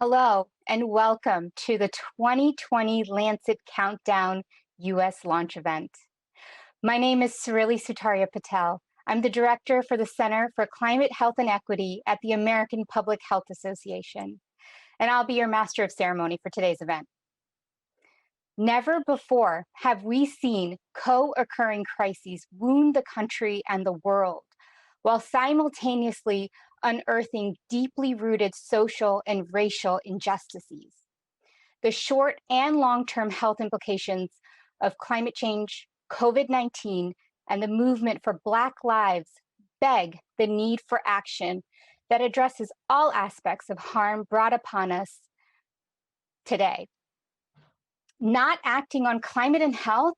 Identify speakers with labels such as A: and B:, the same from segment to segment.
A: Hello, and welcome to the 2020 Lancet Countdown US launch event. My name is Sarili Sutaria Patel. I'm the director for the Center for Climate Health and Equity at the American Public Health Association, and I'll be your master of ceremony for today's event. Never before have we seen co-occurring crises wound the country and the world, while simultaneously unearthing deeply rooted social and racial injustices. The short and long-term health implications of climate change, COVID-19, and the movement for Black lives beg the need for action that addresses all aspects of harm brought upon us today. Not acting on climate and health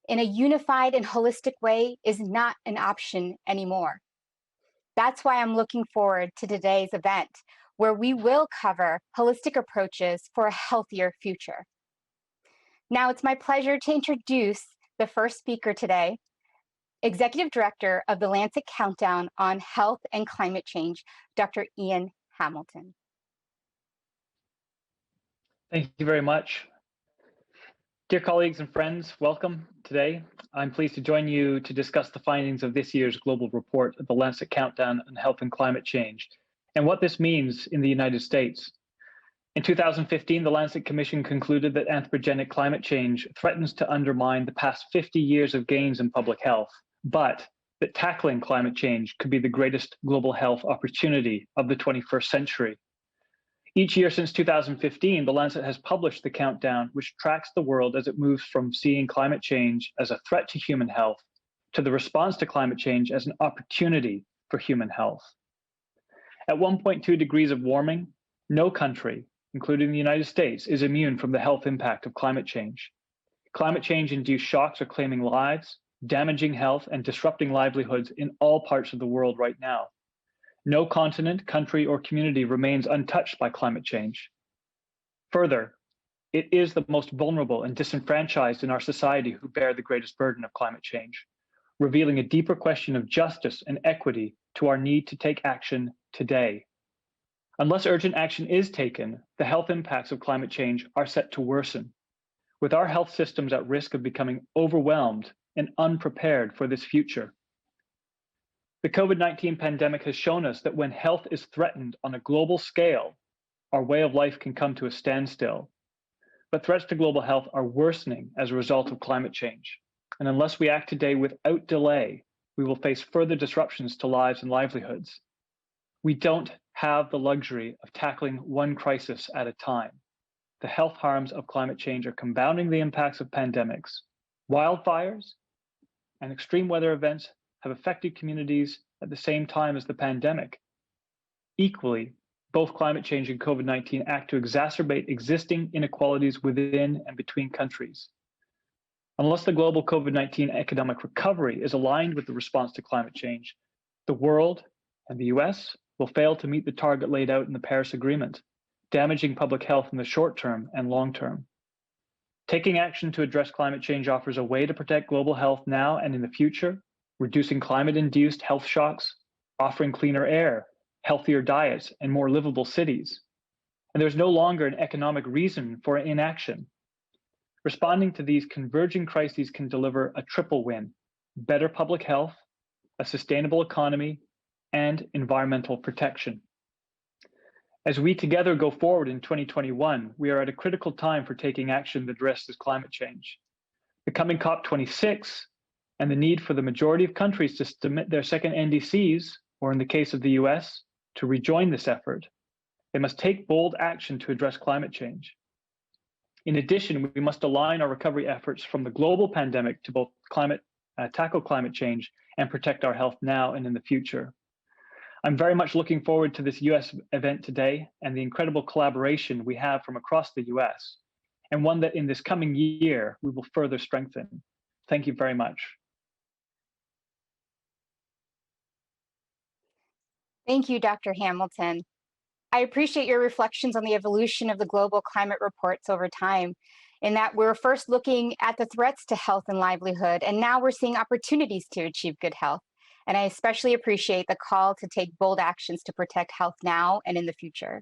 A: in a unified and holistic way is not an option anymore. That's why I'm looking forward to today's event, where we will cover holistic approaches for a healthier future. Now it's my pleasure to introduce the first speaker today, Executive Director of the Lancet Countdown on Health and Climate Change, Dr. Ian Hamilton.
B: Thank you very much. Dear colleagues and friends, welcome today. I'm pleased to join you to discuss the findings of this year's global report of the Lancet Countdown on Health and Climate Change and what this means in the United States. In 2015, the Lancet Commission concluded that anthropogenic climate change threatens to undermine the past 50 years of gains in public health, but that tackling climate change could be the greatest global health opportunity of the 21st century. Each year since 2015, the Lancet has published the countdown, which tracks the world as it moves from seeing climate change as a threat to human health to the response to climate change as an opportunity for human health. At 1.2 degrees of warming, no country, including the United States, is immune from the health impact of climate change. Climate change-induced shocks are claiming lives, damaging health, and disrupting livelihoods in all parts of the world right now. No continent, country, or community remains untouched by climate change. Further, it is the most vulnerable and disenfranchised in our society who bear the greatest burden of climate change, revealing a deeper question of justice and equity to our need to take action today. Unless urgent action is taken, the health impacts of climate change are set to worsen, with our health systems at risk of becoming overwhelmed and unprepared for this future. The COVID-19 pandemic has shown us that when health is threatened on a global scale, our way of life can come to a standstill. But threats to global health are worsening as a result of climate change. And unless we act today without delay, we will face further disruptions to lives and livelihoods. We don't have the luxury of tackling one crisis at a time. The health harms of climate change are compounding the impacts of pandemics. Wildfires and extreme weather events have affected communities at the same time as the pandemic. Equally, both climate change and COVID-19 act to exacerbate existing inequalities within and between countries. Unless the global COVID-19 economic recovery is aligned with the response to climate change, the world and the US will fail to meet the target laid out in the Paris Agreement, damaging public health in the short term and long term. Taking action to address climate change offers a way to protect global health now and in the future, reducing climate-induced health shocks, offering cleaner air, healthier diets, and more livable cities. And there's no longer an economic reason for inaction. Responding to these converging crises can deliver a triple win: better public health, a sustainable economy, and environmental protection. As we together go forward in 2021, we are at a critical time for taking action that addresses climate change. The coming COP26 and the need for the majority of countries to submit their second NDCs, or in the case of the US, to rejoin this effort, they must take bold action to address climate change. In addition, we must align our recovery efforts from the global pandemic to both tackle climate change and protect our health now and in the future. I'm very much looking forward to this US event today and the incredible collaboration we have from across the US, and one that in this coming year we will further strengthen. Thank you very much.
A: Thank you, Dr. Hamilton. I appreciate your reflections on the evolution of the global climate reports over time, in that we're first looking at the threats to health and livelihood, and now we're seeing opportunities to achieve good health. And I especially appreciate the call to take bold actions to protect health now and in the future.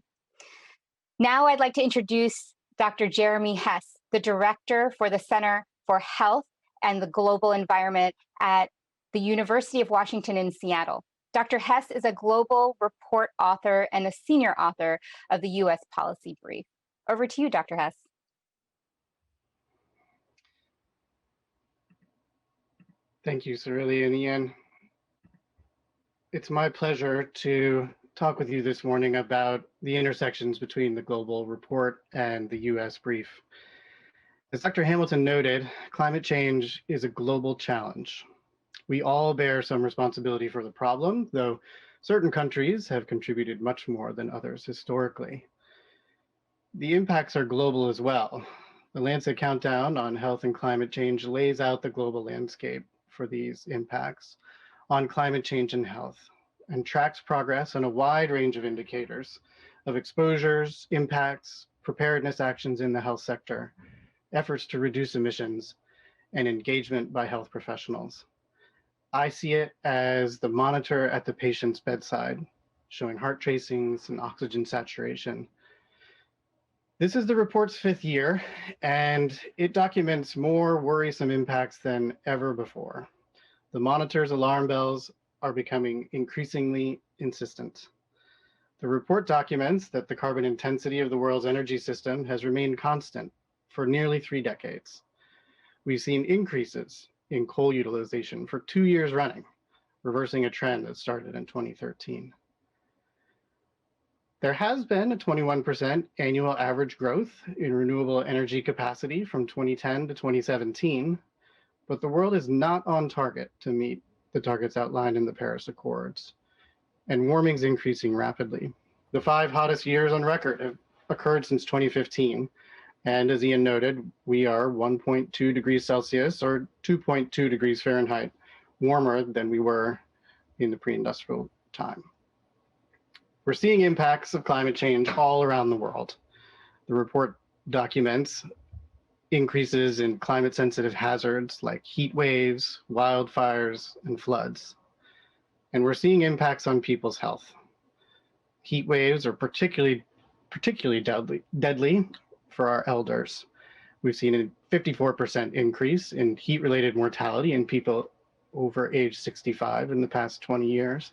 A: Now I'd like to introduce Dr. Jeremy Hess, the Director for the Center for Health and the Global Environment at the University of Washington in Seattle. Dr. Hess is a global report author and a senior author of the U.S. Policy Brief. Over to you, Dr. Hess.
C: Thank you, Cirilli and Ian. It's my pleasure to talk with you this morning about the intersections between the global report and the U.S. brief. As Dr. Hamilton noted, climate change is a global challenge. We all bear some responsibility for the problem, though certain countries have contributed much more than others historically. The impacts are global as well. The Lancet Countdown on Health and Climate Change lays out the global landscape for these impacts on climate change and health, and tracks progress on a wide range of indicators of exposures, impacts, preparedness actions in the health sector, efforts to reduce emissions, and engagement by health professionals. I see it as the monitor at the patient's bedside, showing heart tracings and oxygen saturation. This is the report's 5th year, and it documents more worrisome impacts than ever before. The monitor's alarm bells are becoming increasingly insistent. The report documents that the carbon intensity of the world's energy system has remained constant for nearly 3 decades. We've seen increases in coal utilization for 2 years running, reversing a trend that started in 2013. There has been a 21% annual average growth in renewable energy capacity from 2010 to 2017, but the world is not on target to meet the targets outlined in the Paris Accords, and warming is increasing rapidly. The 5 hottest years on record have occurred since 2015, and as Ian noted, we are 1.2 degrees Celsius or 2.2 degrees Fahrenheit warmer than we were in the pre-industrial time. We're seeing impacts of climate change all around the world. The report documents increases in climate-sensitive hazards like heat waves, wildfires, and floods. And we're seeing impacts on people's health. Heat waves are particularly deadly for our elders. We've seen a 54% increase in heat-related mortality in people over age 65 in the past 20 years.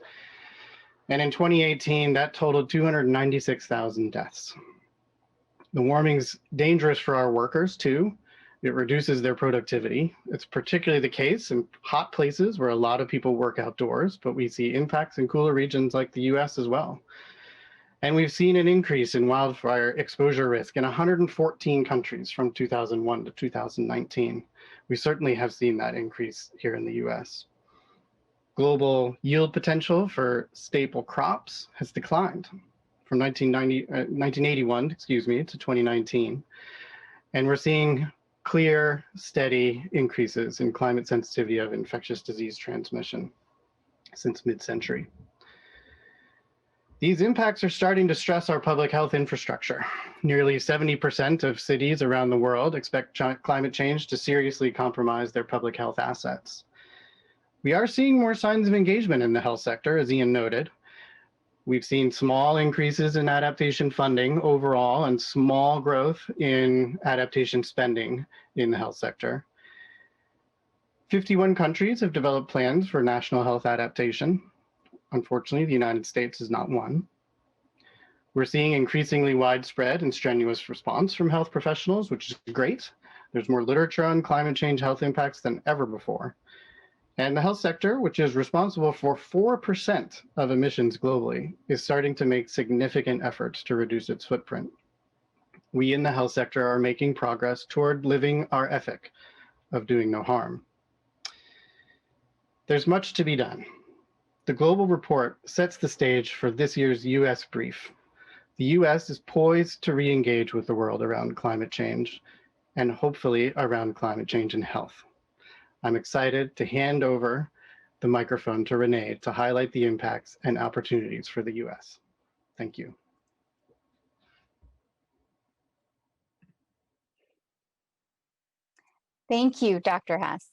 C: And in 2018, that totaled 296,000 deaths. The warming's dangerous for our workers too. It reduces their productivity. It's particularly the case in hot places where a lot of people work outdoors, but we see impacts in cooler regions like the US as well. And we've seen an increase in wildfire exposure risk in 114 countries from 2001 to 2019. We certainly have seen that increase here in the US. Global yield potential for staple crops has declined from 1981 to 2019. And we're seeing clear, steady increases in climate sensitivity of infectious disease transmission since mid-century. These impacts are starting to stress our public health infrastructure. Nearly 70% of cities around the world expect climate change to seriously compromise their public health assets. We are seeing more signs of engagement in the health sector, as Ian noted. We've seen small increases in adaptation funding overall and small growth in adaptation spending in the health sector. 51 countries have developed plans for national health adaptation. Unfortunately, the United States is not one. We're seeing increasingly widespread and strenuous response from health professionals, which is great. There's more literature on climate change health impacts than ever before. And the health sector, which is responsible for 4% of emissions globally, is starting to make significant efforts to reduce its footprint. We in the health sector are making progress toward living our ethic of doing no harm. There's much to be done. The global report sets the stage for this year's US brief. The US is poised to re-engage with the world around climate change and hopefully around climate change and health. I'm excited to hand over the microphone to Renee to highlight the impacts and opportunities for the US. Thank you.
A: Thank you, Dr. Hess.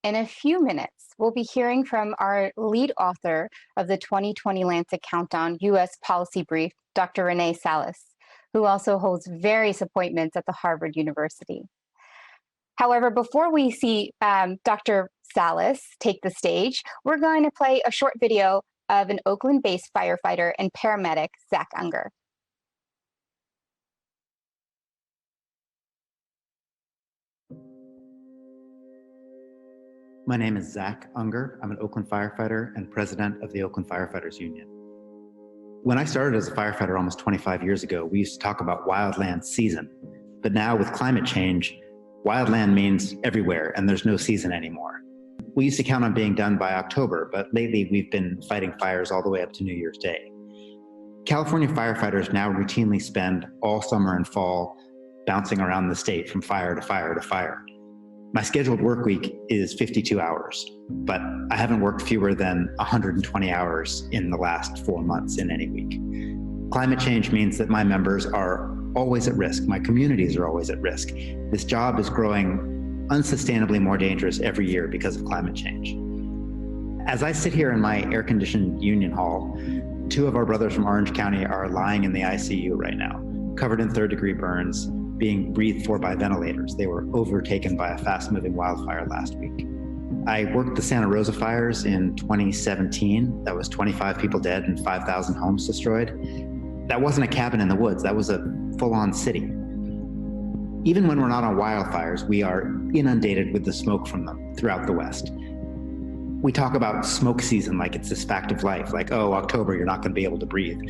A: In a few minutes, we'll be hearing from our lead author of the 2020 Lancet Countdown US Policy Brief, Dr. Renee Salas, who also holds various appointments at the Harvard University. However, before we see Dr. Salas take the stage, we're going to play a short video of an Oakland-based firefighter and paramedic, Zach Unger.
D: My name is Zach Unger. I'm an Oakland firefighter and president of the Oakland Firefighters Union. When I started as a firefighter almost 25 years ago, we used to talk about wildland season. But now with climate change, wildland means everywhere and there's no season anymore. We used to count on being done by October, but lately we've been fighting fires all the way up to New Year's Day. California firefighters now routinely spend all summer and fall bouncing around the state from fire to fire to fire. My scheduled work week is 52 hours, but I haven't worked fewer than 120 hours in the last 4 months in any week. Climate change means that my members are always at risk. My communities are always at risk. This job is growing unsustainably more dangerous every year because of climate change. As I sit here in my air-conditioned union hall, 2 of our brothers from Orange County are lying in the ICU right now, covered in third-degree burns, being breathed for by ventilators. They were overtaken by a fast-moving wildfire last week. I worked the Santa Rosa fires in 2017. That was 25 people dead and 5,000 homes destroyed. That wasn't a cabin in the woods. That was a full-on city. Even when we're not on wildfires, we are inundated with the smoke from them throughout the West. We talk about smoke season like it's this fact of life, like, oh, October, you're not going to be able to breathe.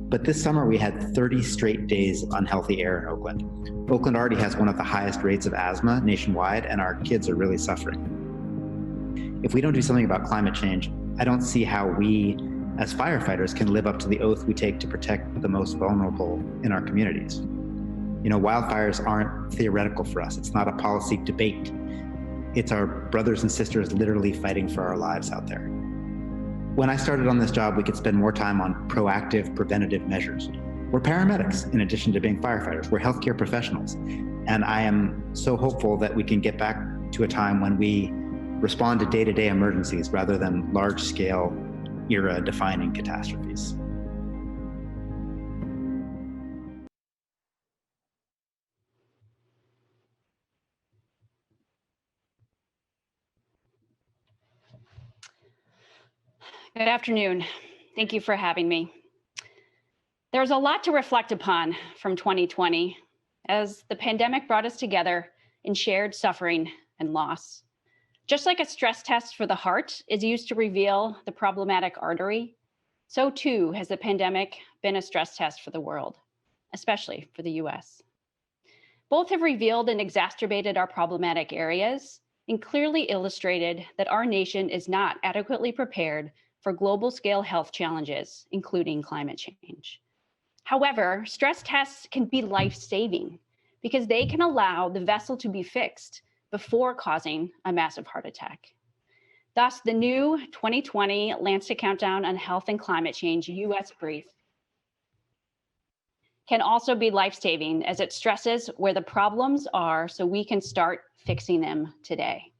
D: But this summer we had 30 straight days of unhealthy air in Oakland. Oakland already has one of the highest rates of asthma nationwide, and our kids are really suffering. If we don't do something about climate change, I don't see how we, as firefighters, can live up to the oath we take to protect the most vulnerable in our communities. You know, wildfires aren't theoretical for us. It's not a policy debate. It's our brothers and sisters literally fighting for our lives out there. When I started on this job, we could spend more time on proactive, preventative measures. We're paramedics in addition to being firefighters. We're healthcare professionals. And I am so hopeful that we can get back to a time when we respond to day-to-day emergencies rather than large-scale, era-defining catastrophes.
E: Good afternoon. Thank you for having me. There's a lot to reflect upon from 2020 as the pandemic brought us together in shared suffering and loss. Just like a stress test for the heart is used to reveal the problematic artery, so too has the pandemic been a stress test for the world, especially for the US. Both have revealed and exacerbated our problematic areas and clearly illustrated that our nation is not adequately prepared for global scale health challenges, including climate change. However, stress tests can be life-saving because they can allow the vessel to be fixed before causing a massive heart attack. Thus, the new 2020 Lancet Countdown on Health and Climate Change US brief can also be life-saving as it stresses where the problems are so we can start fixing them today.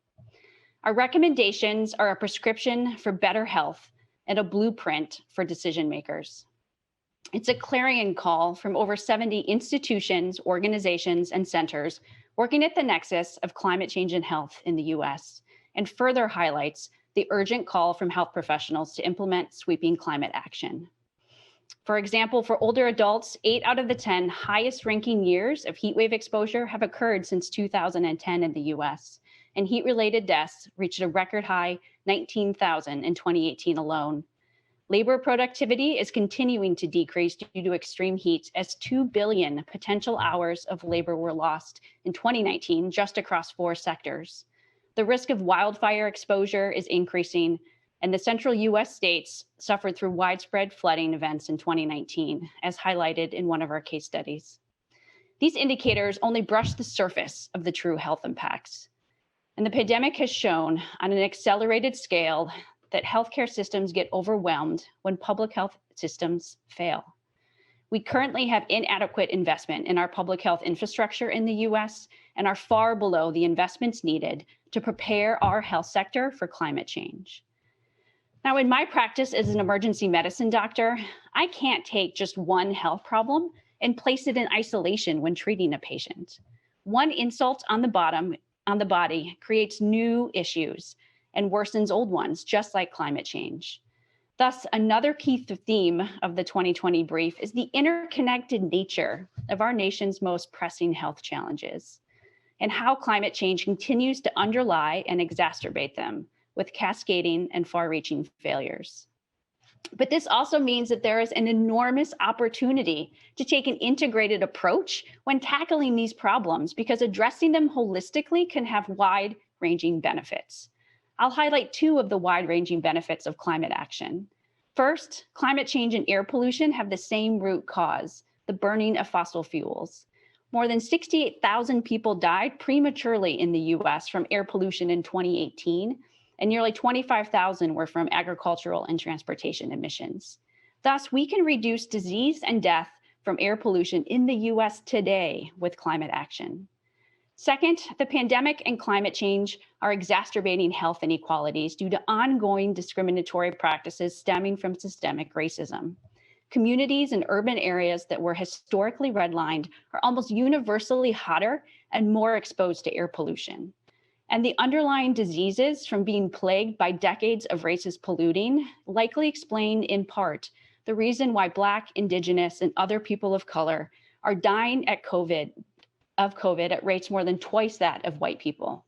E: Our recommendations are a prescription for better health and a blueprint for decision makers. It's a clarion call from over 70 institutions, organizations, and centers working at the nexus of climate change and health in the US, and further highlights the urgent call from health professionals to implement sweeping climate action. For example, for older adults, 8 out of the 10 highest ranking years of heat wave exposure have occurred since 2010 in the US, and heat-related deaths reached a record high 19,000 in 2018 alone. Labor productivity is continuing to decrease due to extreme heat as 2 billion potential hours of labor were lost in 2019 just across 4 sectors. The risk of wildfire exposure is increasing, and the central US states suffered through widespread flooding events in 2019, as highlighted in one of our case studies. These indicators only brush the surface of the true health impacts. And the pandemic has shown on an accelerated scale that healthcare systems get overwhelmed when public health systems fail. We currently have inadequate investment in our public health infrastructure in the US and are far below the investments needed to prepare our health sector for climate change. Now, in my practice as an emergency medicine doctor, I can't take just one health problem and place it in isolation when treating a patient. One insult on the body creates new issues and worsens old ones, just like climate change. Thus, another key theme of the 2020 brief is the interconnected nature of our nation's most pressing health challenges and how climate change continues to underlie and exacerbate them with cascading and far-reaching failures. But this also means that there is an enormous opportunity to take an integrated approach when tackling these problems, because addressing them holistically can have wide-ranging benefits. I'll highlight two of the wide-ranging benefits of climate action. First, climate change and air pollution have the same root cause, the burning of fossil fuels. More than 68,000 people died prematurely in the US from air pollution in 2018, and nearly 25,000 were from agricultural and transportation emissions. Thus, we can reduce disease and death from air pollution in the US today with climate action. Second, the pandemic and climate change are exacerbating health inequalities due to ongoing discriminatory practices stemming from systemic racism. Communities in urban areas that were historically redlined are almost universally hotter and more exposed to air pollution. And the underlying diseases from being plagued by decades of racist polluting likely explain in part the reason why Black, Indigenous, and other people of color are dying of COVID at rates more than twice that of white people.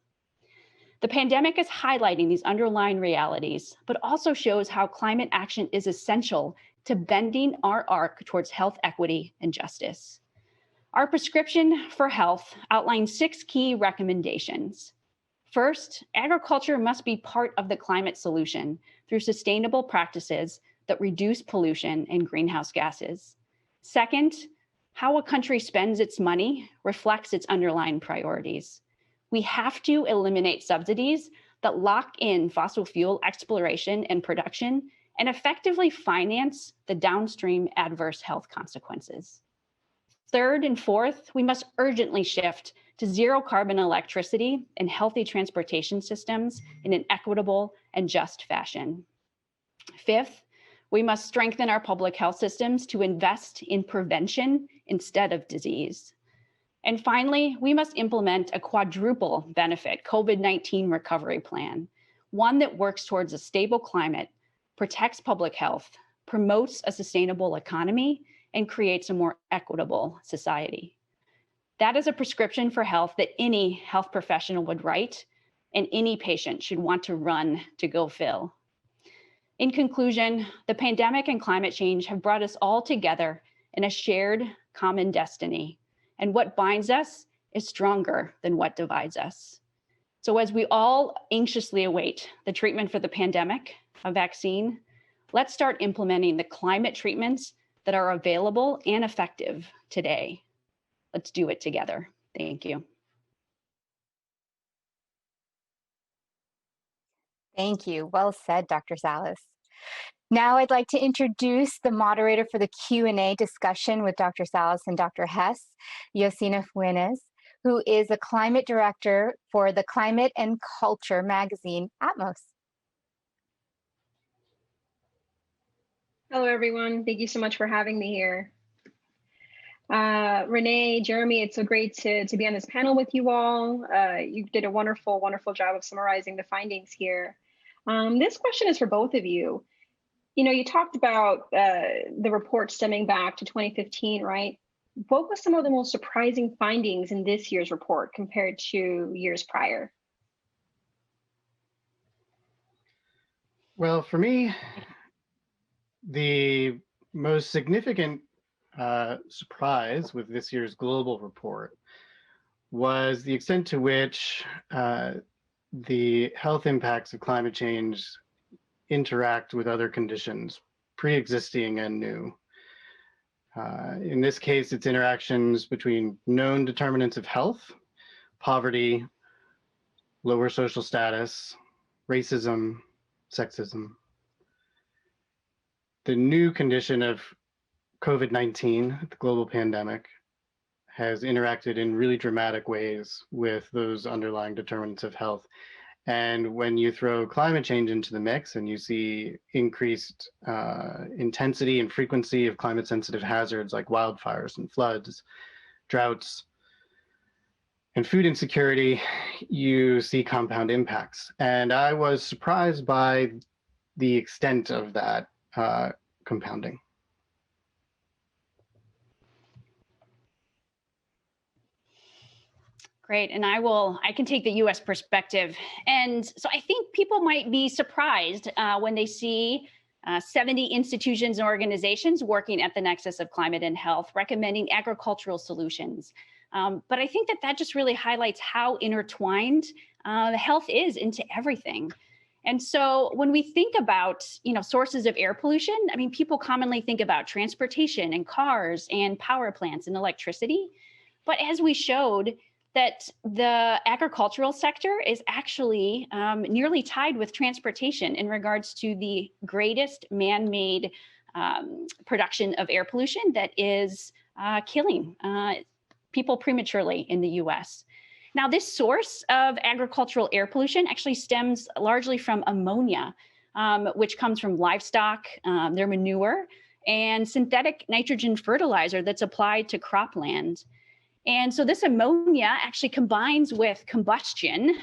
E: The pandemic is highlighting these underlying realities, but also shows how climate action is essential to bending our arc towards health equity and justice. Our prescription for health outlines 6 key recommendations. First, agriculture must be part of the climate solution through sustainable practices that reduce pollution and greenhouse gases. Second, how a country spends its money reflects its underlying priorities. We have to eliminate subsidies that lock in fossil fuel exploration and production and effectively finance the downstream adverse health consequences. Third and fourth, we must urgently shift to zero carbon electricity and healthy transportation systems in an equitable and just fashion. Fifth, we must strengthen our public health systems to invest in prevention instead of disease. And finally, we must implement a quadruple benefit COVID-19 recovery plan, one that works towards a stable climate, protects public health, promotes a sustainable economy, and creates a more equitable society. That is a prescription for health that any health professional would write and any patient should want to run to go fill. In conclusion, the pandemic and climate change have brought us all together in a shared common destiny, and what binds us is stronger than what divides us. So as we all anxiously await the treatment for the pandemic, a vaccine, let's start implementing the climate treatments that are available and effective today. Let's do it together. Thank you.
A: Thank you. Well said, Dr. Salas. Now I'd like to introduce the moderator for the Q&A discussion with Dr. Salas and Dr. Hess, Yosina Funes, who is a climate director for the Climate and Culture magazine, Atmos.
F: Hello, everyone. Thank you so much for having me here. Renee, Jeremy, it's so great to be on this panel with you all. You did a wonderful, wonderful job of summarizing the findings here. This question is for both of you. You know, you talked about the report stemming back to 2015, right? What was some of the most surprising findings in this year's report compared to years prior?
C: Well, for me, the most significant surprise with this year's global report was the extent to which the health impacts of climate change interact with other conditions, pre-existing and new. In this case, it's interactions between known determinants of health, poverty, lower social status, racism, sexism. The new condition of COVID-19, the global pandemic, has interacted in really dramatic ways with those underlying determinants of health. And when you throw climate change into the mix and you see increased intensity and frequency of climate sensitive hazards like wildfires and floods, droughts, and food insecurity, you see compound impacts. And I was surprised by the extent of that compounding.
E: Great, and I can take the US perspective. And so I think people might be surprised when they see 70 institutions and organizations working at the nexus of climate and health, recommending agricultural solutions. But I think that just really highlights how intertwined health is into everything. And so when we think about, sources of air pollution, I mean, people commonly think about transportation and cars and power plants and electricity. But as we showed, that the agricultural sector is actually nearly tied with transportation in regards to the greatest man-made production of air pollution that is killing people prematurely in the US. Now, this source of agricultural air pollution actually stems largely from ammonia, which comes from livestock, their manure, and synthetic nitrogen fertilizer that's applied to cropland. And so this ammonia actually combines with combustion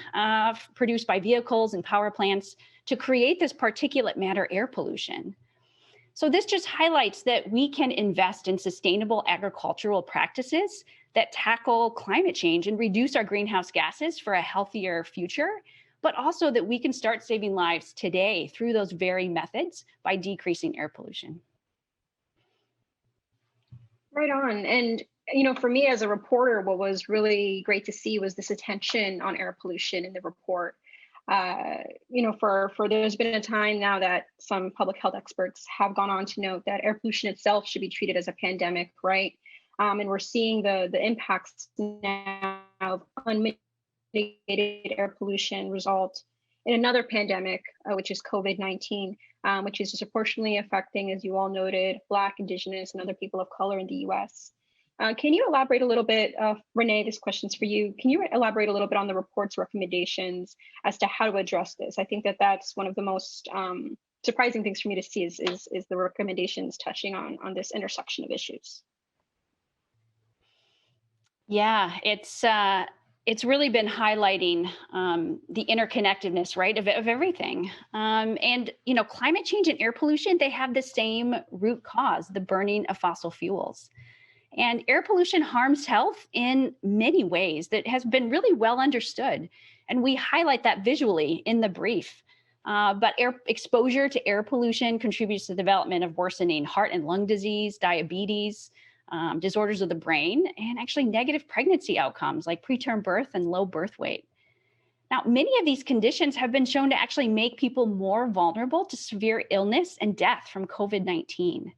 E: produced by vehicles and power plants to create this particulate matter air pollution. So this just highlights that we can invest in sustainable agricultural practices that tackle climate change and reduce our greenhouse gases for a healthier future, but also that we can start saving lives today through those very methods by decreasing air pollution.
F: Right on. And for me as a reporter, what was really great to see was this attention on air pollution in the report. For there's been a time now that some public health experts have gone on to note that air pollution itself should be treated as a pandemic, right? And we're seeing the impacts now of unmitigated air pollution result in another pandemic, which is COVID-19, which is disproportionately affecting, as you all noted, Black, Indigenous, and other people of color in the US. Can you elaborate a little bit, Renee, this question's for you. Can you elaborate a little bit on the report's recommendations as to how to address this? I think that that's one of the most surprising things for me to see is the recommendations touching on this intersection of issues.
E: Yeah, it's really been highlighting the interconnectedness, right, of everything. And, climate change and air pollution, they have the same root cause, the burning of fossil fuels. And air pollution harms health in many ways that has been really well understood. And we highlight that visually in the brief. But exposure to air pollution contributes to the development of worsening heart and lung disease, diabetes, disorders of the brain, and actually negative pregnancy outcomes like preterm birth and low birth weight. Now, many of these conditions have been shown to actually make people more vulnerable to severe illness and death from COVID-19.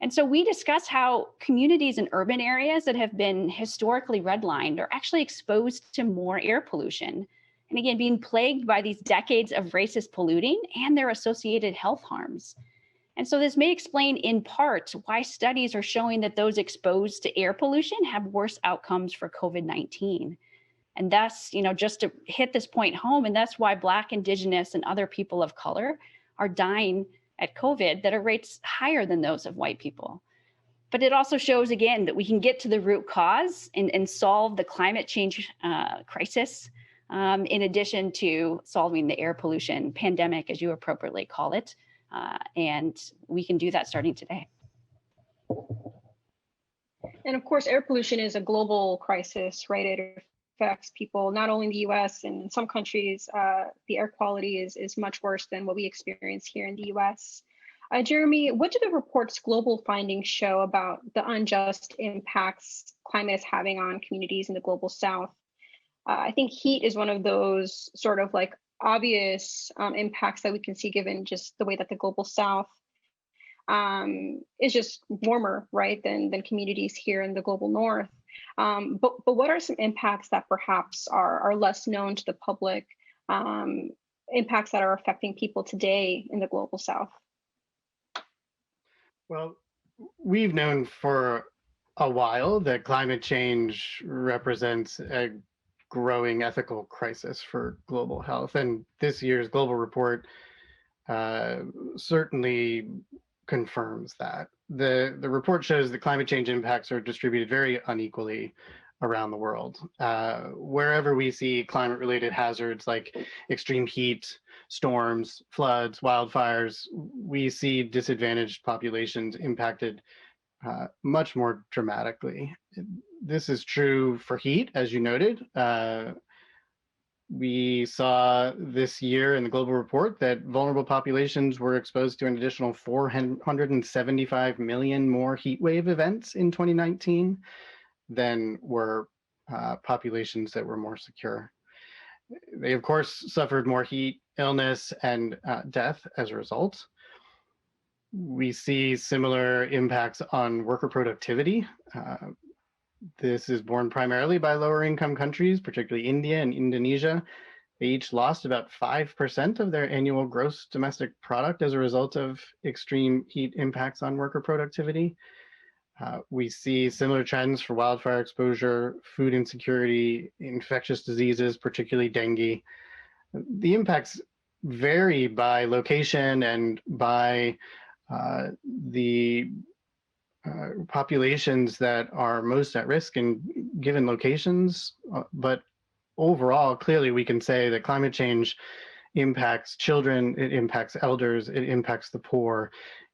E: And so we discuss how communities in urban areas that have been historically redlined are actually exposed to more air pollution. And again, being plagued by these decades of racist polluting and their associated health harms. And so this may explain in part why studies are showing that those exposed to air pollution have worse outcomes for COVID-19. And thus, just to hit this point home, and that's why Black, Indigenous, and other people of color are dying at COVID that are rates higher than those of white people. But it also shows, again, that we can get to the root cause and solve the climate change crisis, in addition to solving the air pollution pandemic, as you appropriately call it. And we can do that starting today.
F: And of course, air pollution is a global crisis, right? It affects people not only in the US and in some countries, the air quality is much worse than what we experience here in the US. Jeremy, what do the report's global findings show about the unjust impacts climate is having on communities in the global South? I think heat is one of those sort of like obvious impacts that we can see given just the way that the global South is just warmer, right, than communities here in the global North. But what are some impacts that perhaps are less known to the public, impacts that are affecting people today in the global South?
C: Well, we've known for a while that climate change represents a growing ethical crisis for global health. And this year's global report certainly confirms that. The report shows that climate change impacts are distributed very unequally around the world. Wherever we see climate-related hazards like extreme heat, storms, floods, wildfires, we see disadvantaged populations impacted much more dramatically. This is true for heat, as you noted. We saw this year in the global report that vulnerable populations were exposed to an additional 475 million more heat wave events in 2019 than were populations that were more secure. They, of course, suffered more heat, illness, and death as a result. We see similar impacts on worker productivity. This is borne primarily by lower income countries, particularly India and Indonesia. They each lost about 5% of their annual gross domestic product as a result of extreme heat impacts on worker productivity. We see similar trends for wildfire exposure, food insecurity, infectious diseases, particularly dengue. The impacts vary by location and by the populations that are most at risk in given locations. But overall, clearly we can say that climate change impacts children, it impacts elders, it impacts the poor,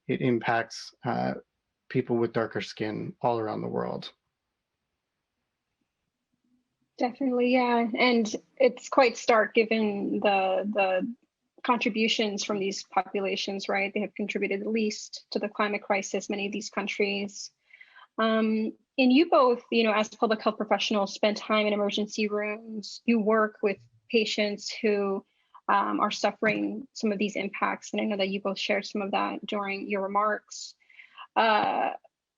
C: it impacts people with darker skin all around the world.
F: Definitely, yeah. And it's quite stark given the contributions from these populations, right? They have contributed the least to the climate crisis, many of these countries. And you both, as public health professionals, spend time in emergency rooms. You work with patients who are suffering some of these impacts. And I know that you both shared some of that during your remarks.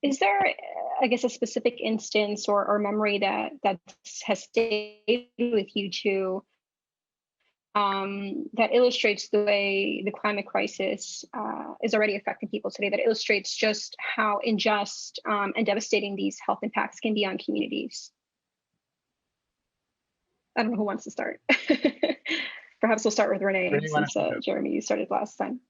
F: Is there, I guess, a specific instance or memory that has stayed with you two that illustrates the way the climate crisis is already affecting people today, that illustrates just how unjust and devastating these health impacts can be on communities? I don't know who wants to start. Perhaps we'll start with Renee, since Jeremy, you started last time.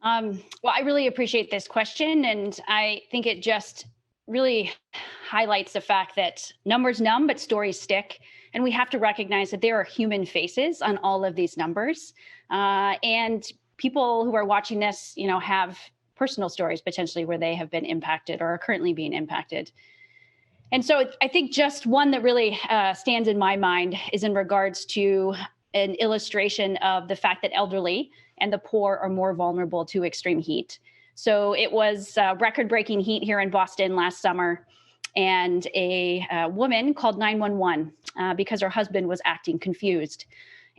E: Well, I really appreciate this question, and I think it just really highlights the fact that numbers numb, but stories stick. And we have to recognize that there are human faces on all of these numbers. And people who are watching this, have personal stories potentially where they have been impacted or are currently being impacted. And so I think just one that really stands in my mind is in regards to an illustration of the fact that elderly and the poor are more vulnerable to extreme heat. So it was record-breaking heat here in Boston last summer, and a woman called 911 because her husband was acting confused.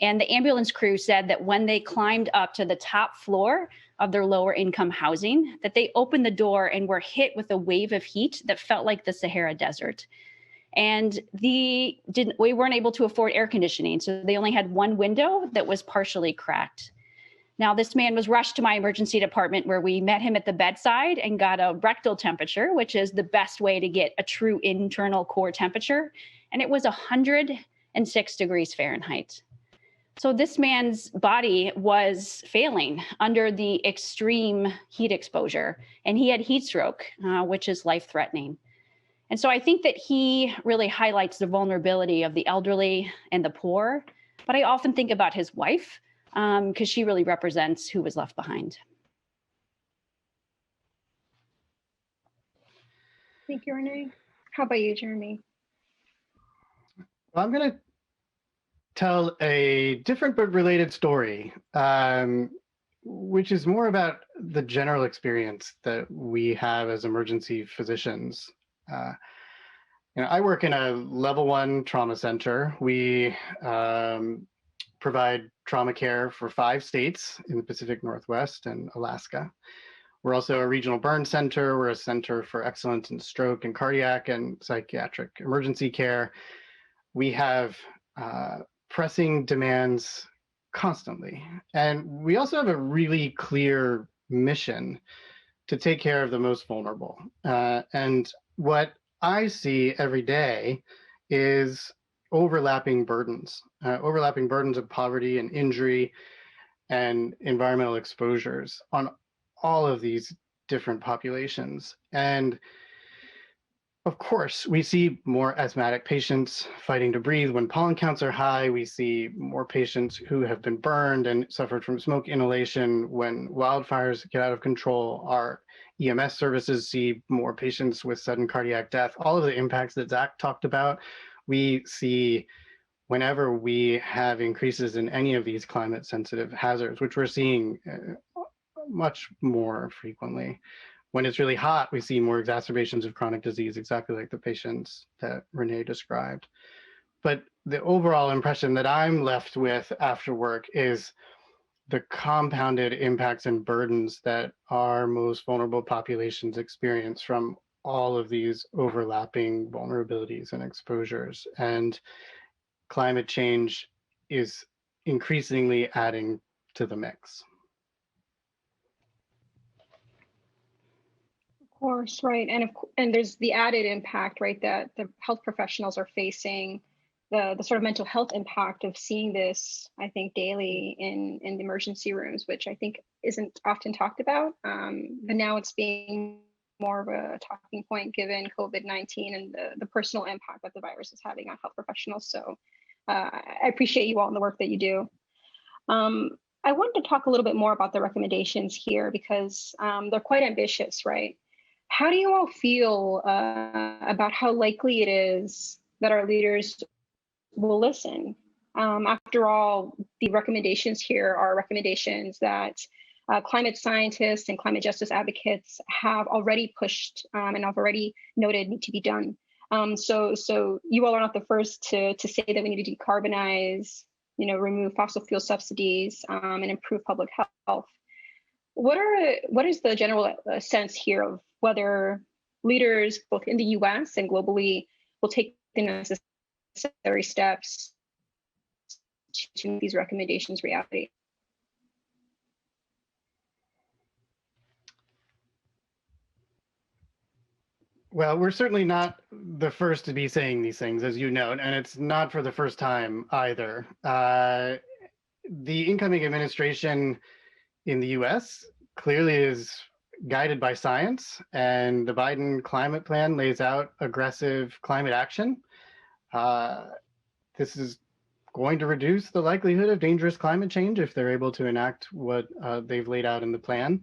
E: And the ambulance crew said that when they climbed up to the top floor of their lower income housing, that they opened the door and were hit with a wave of heat that felt like the Sahara Desert. And we weren't able to afford air conditioning, so they only had one window that was partially cracked. Now, this man was rushed to my emergency department, where we met him at the bedside and got a rectal temperature, which is the best way to get a true internal core temperature. And it was 106 degrees Fahrenheit. So this man's body was failing under the extreme heat exposure, and he had heat stroke, which is life-threatening. And so I think that he really highlights the vulnerability of the elderly and the poor. But I often think about his wife, because she really represents who was left behind.
F: Thank you, Renee. How about you, Jeremy?
C: Well, I'm going to tell a different but related story, which is more about the general experience that we have as emergency physicians. I work in a level 1 trauma center. We provide trauma care for 5 states in the Pacific Northwest and Alaska. We're also a regional burn center. We're a center for excellence in stroke and cardiac and psychiatric emergency care. We have pressing demands constantly. And we also have a really clear mission to take care of the most vulnerable. And what I see every day is overlapping burdens of poverty and injury and environmental exposures on all of these different populations. And of course, we see more asthmatic patients fighting to breathe when pollen counts are high. We see more patients who have been burned and suffered from smoke inhalation when wildfires get out of control. Our EMS services see more patients with sudden cardiac death. All of the impacts that Zach talked about, we see whenever we have increases in any of these climate sensitive hazards, which we're seeing much more frequently. When it's really hot, we see more exacerbations of chronic disease, exactly like the patients that Renee described. But the overall impression that I'm left with after work is the compounded impacts and burdens that our most vulnerable populations experience from all of these overlapping vulnerabilities and exposures. And climate change is increasingly adding to the mix.
F: Of course, right. And there's the added impact, right, that the health professionals are facing, the sort of mental health impact of seeing this, I think, daily in the emergency rooms, which I think isn't often talked about. But now it's being more of a talking point given COVID-19 and the personal impact that the virus is having on health professionals. So I appreciate you all and the work that you do. I wanted to talk a little bit more about the recommendations here because they're quite ambitious, right? How do you all feel about how likely it is that our leaders will listen? After all, the recommendations here are recommendations that climate scientists and climate justice advocates have already pushed and have already noted need to be done. So you all are not the first to say that we need to decarbonize, remove fossil fuel subsidies and improve public health. What is the general sense here of whether leaders both in the US and globally will take the necessary steps to make these recommendations reality?
C: Well, we're certainly not the first to be saying these things, as you know, and it's not for the first time either. The incoming administration in the US clearly is guided by science, and the Biden climate plan lays out aggressive climate action. This is going to reduce the likelihood of dangerous climate change if they're able to enact what they've laid out in the plan.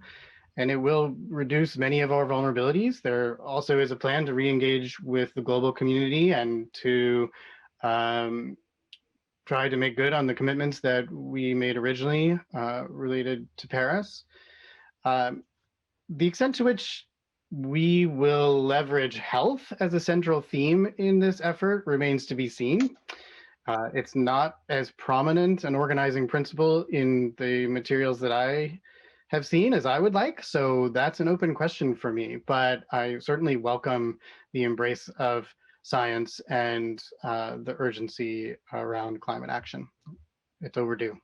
C: And it will reduce many of our vulnerabilities. There also is a plan to re-engage with the global community and to try to make good on the commitments that we made originally related to Paris. The extent to which we will leverage health as a central theme in this effort remains to be seen. It's not as prominent an organizing principle in the materials that I have seen as I would like, so that's an open question for me, but I certainly welcome the embrace of science and the urgency around climate action. It's overdue.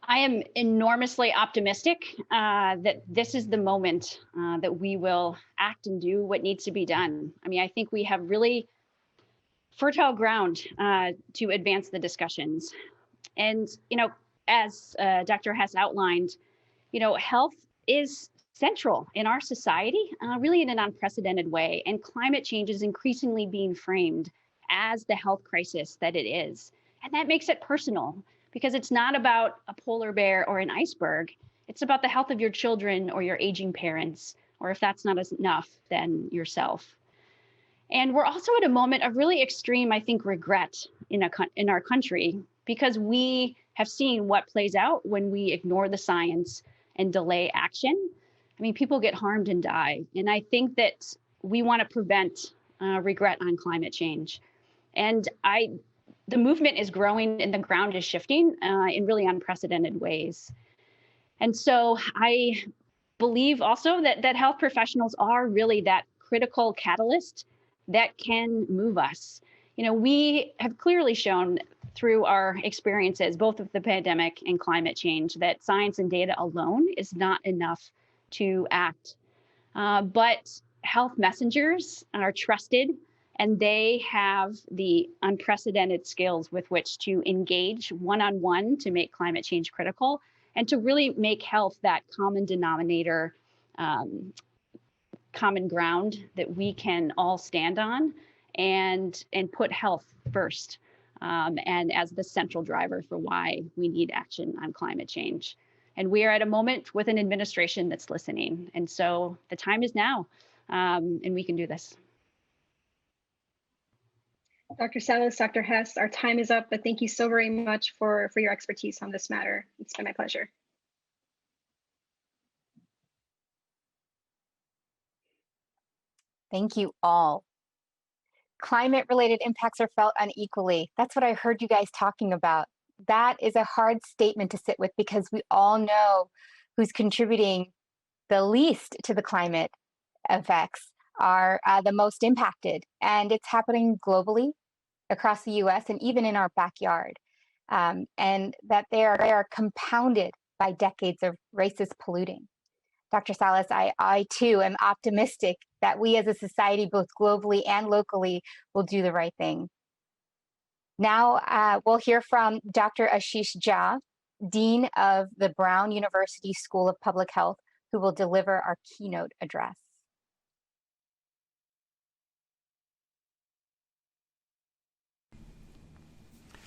E: I am enormously optimistic that this is the moment that we will act and do what needs to be done. I mean, I think we have really fertile ground to advance the discussions. And, as Dr. Hess outlined, health is central in our society, really in an unprecedented way. And climate change is increasingly being framed as the health crisis that it is. And that makes it personal because it's not about a polar bear or an iceberg. It's about the health of your children or your aging parents, or if that's not enough, then yourself. And we're also at a moment of really extreme, I think, regret in our country because we have seen what plays out when we ignore the science and delay action. I mean, people get harmed and die. And I think that we want to prevent regret on climate change. And the movement is growing and the ground is shifting in really unprecedented ways. And so I believe also that health professionals are really that critical catalyst that can move us. We have clearly shown through our experiences, both with the pandemic and climate change, that science and data alone is not enough to act. But health messengers are trusted, and they have the unprecedented skills with which to engage one-on-one to make climate change critical and to really make health that common denominator, common ground that we can all stand on and put health first and as the central driver for why we need action on climate change. And we are at a moment with an administration that's listening. And so the time is now, and we can do this.
F: Dr. Salas, Dr. Hess, our time is up, but thank you so very much for your expertise on this matter. It's been my pleasure.
A: Thank you all. Climate-related impacts are felt unequally. That's what I heard you guys talking about. That is a hard statement to sit with because we all know who's contributing the least to the climate effects are the most impacted. And it's happening globally across the US and even in our backyard. And that they are compounded by decades of racist polluting. Dr. Salas, I too am optimistic that we as a society, both globally and locally, will do the right thing. Now we'll hear from Dr. Ashish Jha, Dean of the Brown University School of Public Health, who will deliver our keynote address.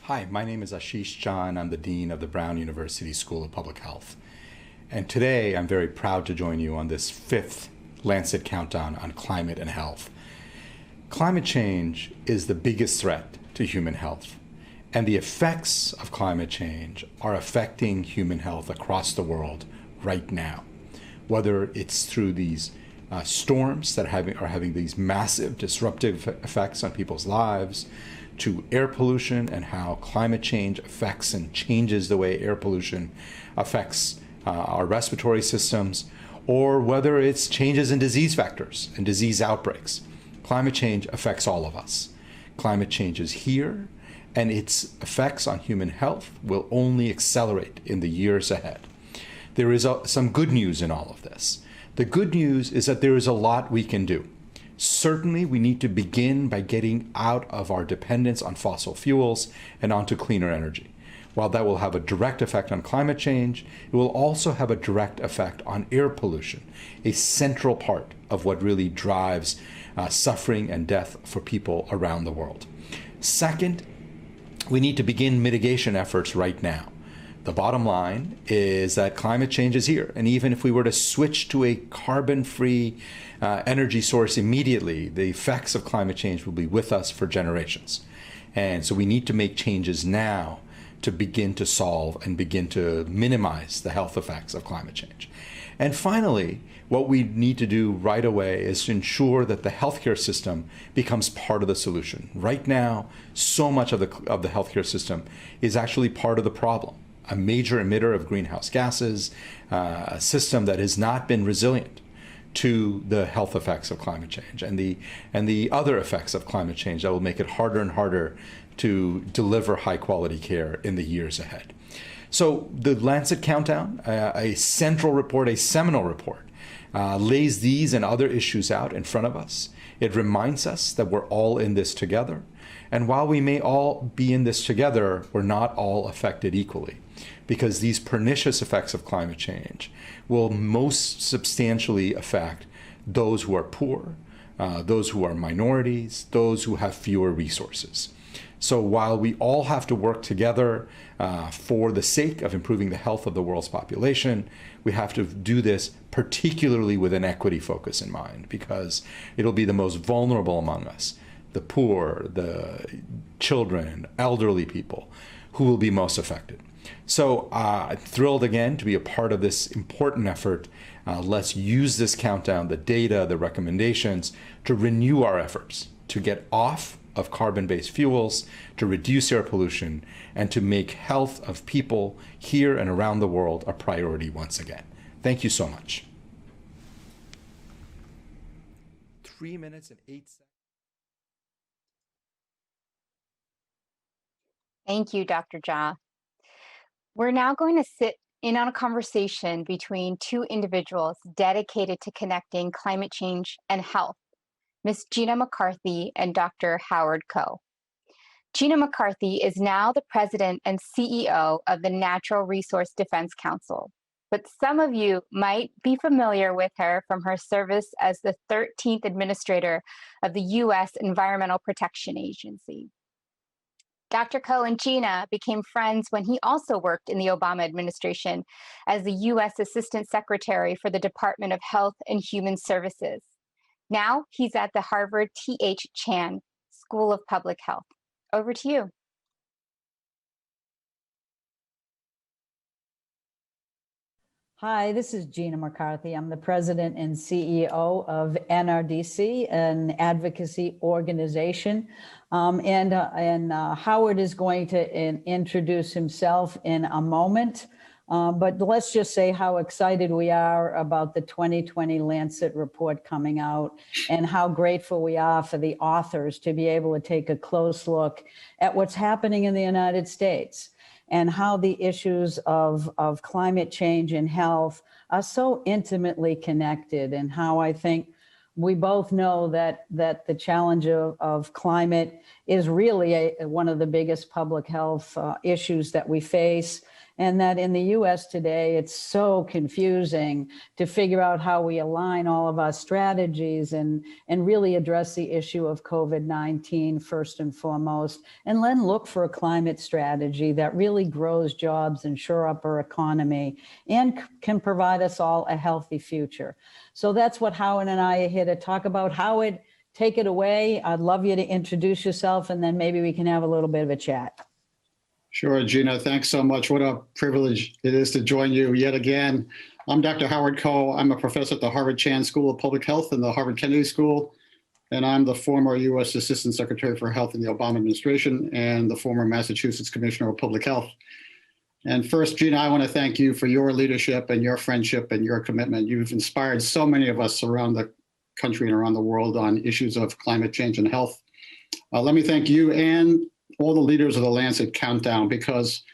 G: Hi, my name is Ashish Jha, and I'm the Dean of the Brown University School of Public Health. And today I'm very proud to join you on this 5th Lancet Countdown on Climate and Health. Climate change is the biggest threat to human health, and the effects of climate change are affecting human health across the world right now. Whether it's through these storms that are having these massive disruptive effects on people's lives, to air pollution and how climate change affects and changes the way air pollution affects our respiratory systems, or whether it's changes in disease vectors and disease outbreaks. Climate change affects all of us. Climate change is here, and its effects on human health will only accelerate in the years ahead. There is some good news in all of this. The good news is that there is a lot we can do. Certainly, we need to begin by getting out of our dependence on fossil fuels and onto cleaner energy. While that will have a direct effect on climate change, it will also have a direct effect on air pollution, a central part of what really drives suffering and death for people around the world. Second, we need to begin mitigation efforts right now. The bottom line is that climate change is here, and even if we were to switch to a carbon-free energy source immediately, the effects of climate change will be with us for generations. And so we need to make changes now to begin to solve and begin to minimize the health effects of climate change. And finally, what we need to do right away is to ensure that the healthcare system becomes part of the solution. Right now, so much of the healthcare system is actually part of the problem. A major emitter of greenhouse gases, a system that has not been resilient to the health effects of climate change and the other effects of climate change that will make it harder and harder to deliver high quality care in the years ahead. So the Lancet Countdown, a central report, a seminal report, lays these and other issues out in front of us. It reminds us that we're all in this together. And while we may all be in this together, we're not all affected equally, because these pernicious effects of climate change will most substantially affect those who are poor, those who are minorities, those who have fewer resources. So while we all have to work together for the sake of improving the health of the world's population, we have to do this particularly with an equity focus in mind, because it'll be the most vulnerable among us, the poor, the children, elderly people, who will be most affected. So thrilled again to be a part of this important effort. Let's use this countdown, the data, the recommendations, to renew our efforts to get off of carbon-based fuels, to reduce air pollution, and to make health of people here and around the world a priority once again. Thank you so much. 3 minutes and 8 seconds.
A: Thank you, Dr. Jha. We're now going to sit in on a conversation between two individuals dedicated to connecting climate change and health, Ms. Gina McCarthy and Dr. Howard Koh. Gina McCarthy is now the president and CEO of the Natural Resource Defense Council, but some of you might be familiar with her from her service as the 13th administrator of the U.S. Environmental Protection Agency. Dr. Koh and Gina became friends when he also worked in the Obama administration as the U.S. Assistant Secretary for the Department of Health and Human Services. Now he's at the Harvard T.H. Chan School of Public Health. Over to you.
H: Hi, this is Gina McCarthy. I'm the president and CEO of Nrdc, an advocacy organization. Howard is going to introduce himself in a moment. But let's just say how excited we are about the 2020 Lancet report coming out and how grateful we are for the authors to be able to take a close look at what's happening in the United States and how the issues of climate change and health are so intimately connected, and how I think we both know that the challenge of climate is really one of the biggest public health issues that we face. And that in the US today, it's so confusing to figure out how we align all of our strategies and really address the issue of COVID-19 first and foremost, and then look for a climate strategy that really grows jobs and shore up our economy and can provide us all a healthy future. So that's what Howard and I are here to talk about. Howard, take it away. I'd love you to introduce yourself, and then maybe we can have a little bit of a chat.
I: Sure, Gina, thanks so much. What a privilege it is to join you yet again. I'm Dr. Howard Koh. I'm a professor at the Harvard Chan School of Public Health and the Harvard Kennedy School, and I'm the former U.S. Assistant Secretary for Health in the Obama administration and the former Massachusetts Commissioner of Public Health. And first, Gina, I want to thank you for your leadership and your friendship and your commitment. You've inspired so many of us around the country and around the world on issues of climate change and health. Let me thank you and all the leaders of the Lancet Countdown, because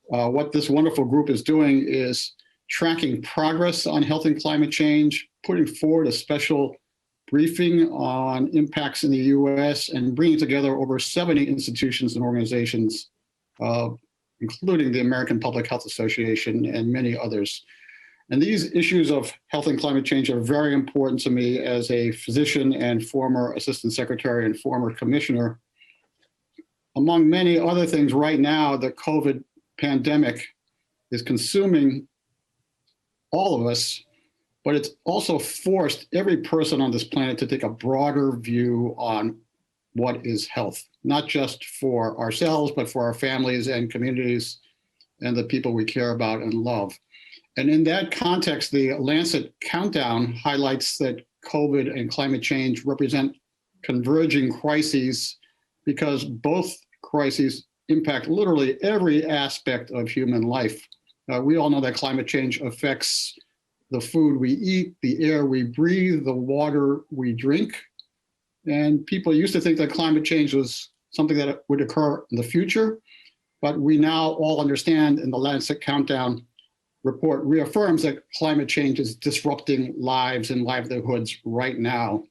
I: what this wonderful group is doing is tracking progress on health and climate change, putting forward a special briefing on impacts in the US, and bringing together over 70 institutions and organizations, including the American Public Health Association and many others. And these issues of health and climate change are very important to me as a physician and former assistant secretary and former commissioner. Among many other things, right now, the COVID pandemic is consuming all of us, but it's also forced every person on this planet to take a broader view on what is health, not just for ourselves, but for our families and communities and the people we care about and love. And in that context, the Lancet Countdown highlights that COVID and climate change represent converging crises, because both crises impact literally every aspect of human life. We all know that climate change affects the food we eat, the air we breathe, the water we drink. And people used to think that climate change was something that would occur in the future, but we now all understand, and the Lancet Countdown report reaffirms that climate change is disrupting lives and livelihoods right now.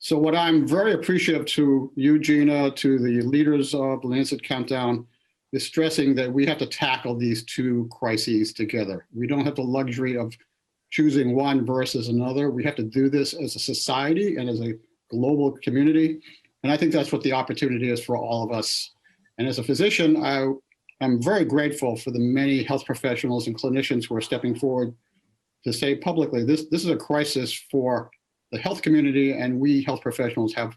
I: So what I'm very appreciative to you, Gina, to the leaders of the Lancet Countdown, is stressing that we have to tackle these two crises together. We don't have the luxury of choosing one versus another. We have to do this as a society and as a global community. And I think that's what the opportunity is for all of us. And as a physician, I'm very grateful for the many health professionals and clinicians who are stepping forward to say publicly, this is a crisis for the health community, and we health professionals have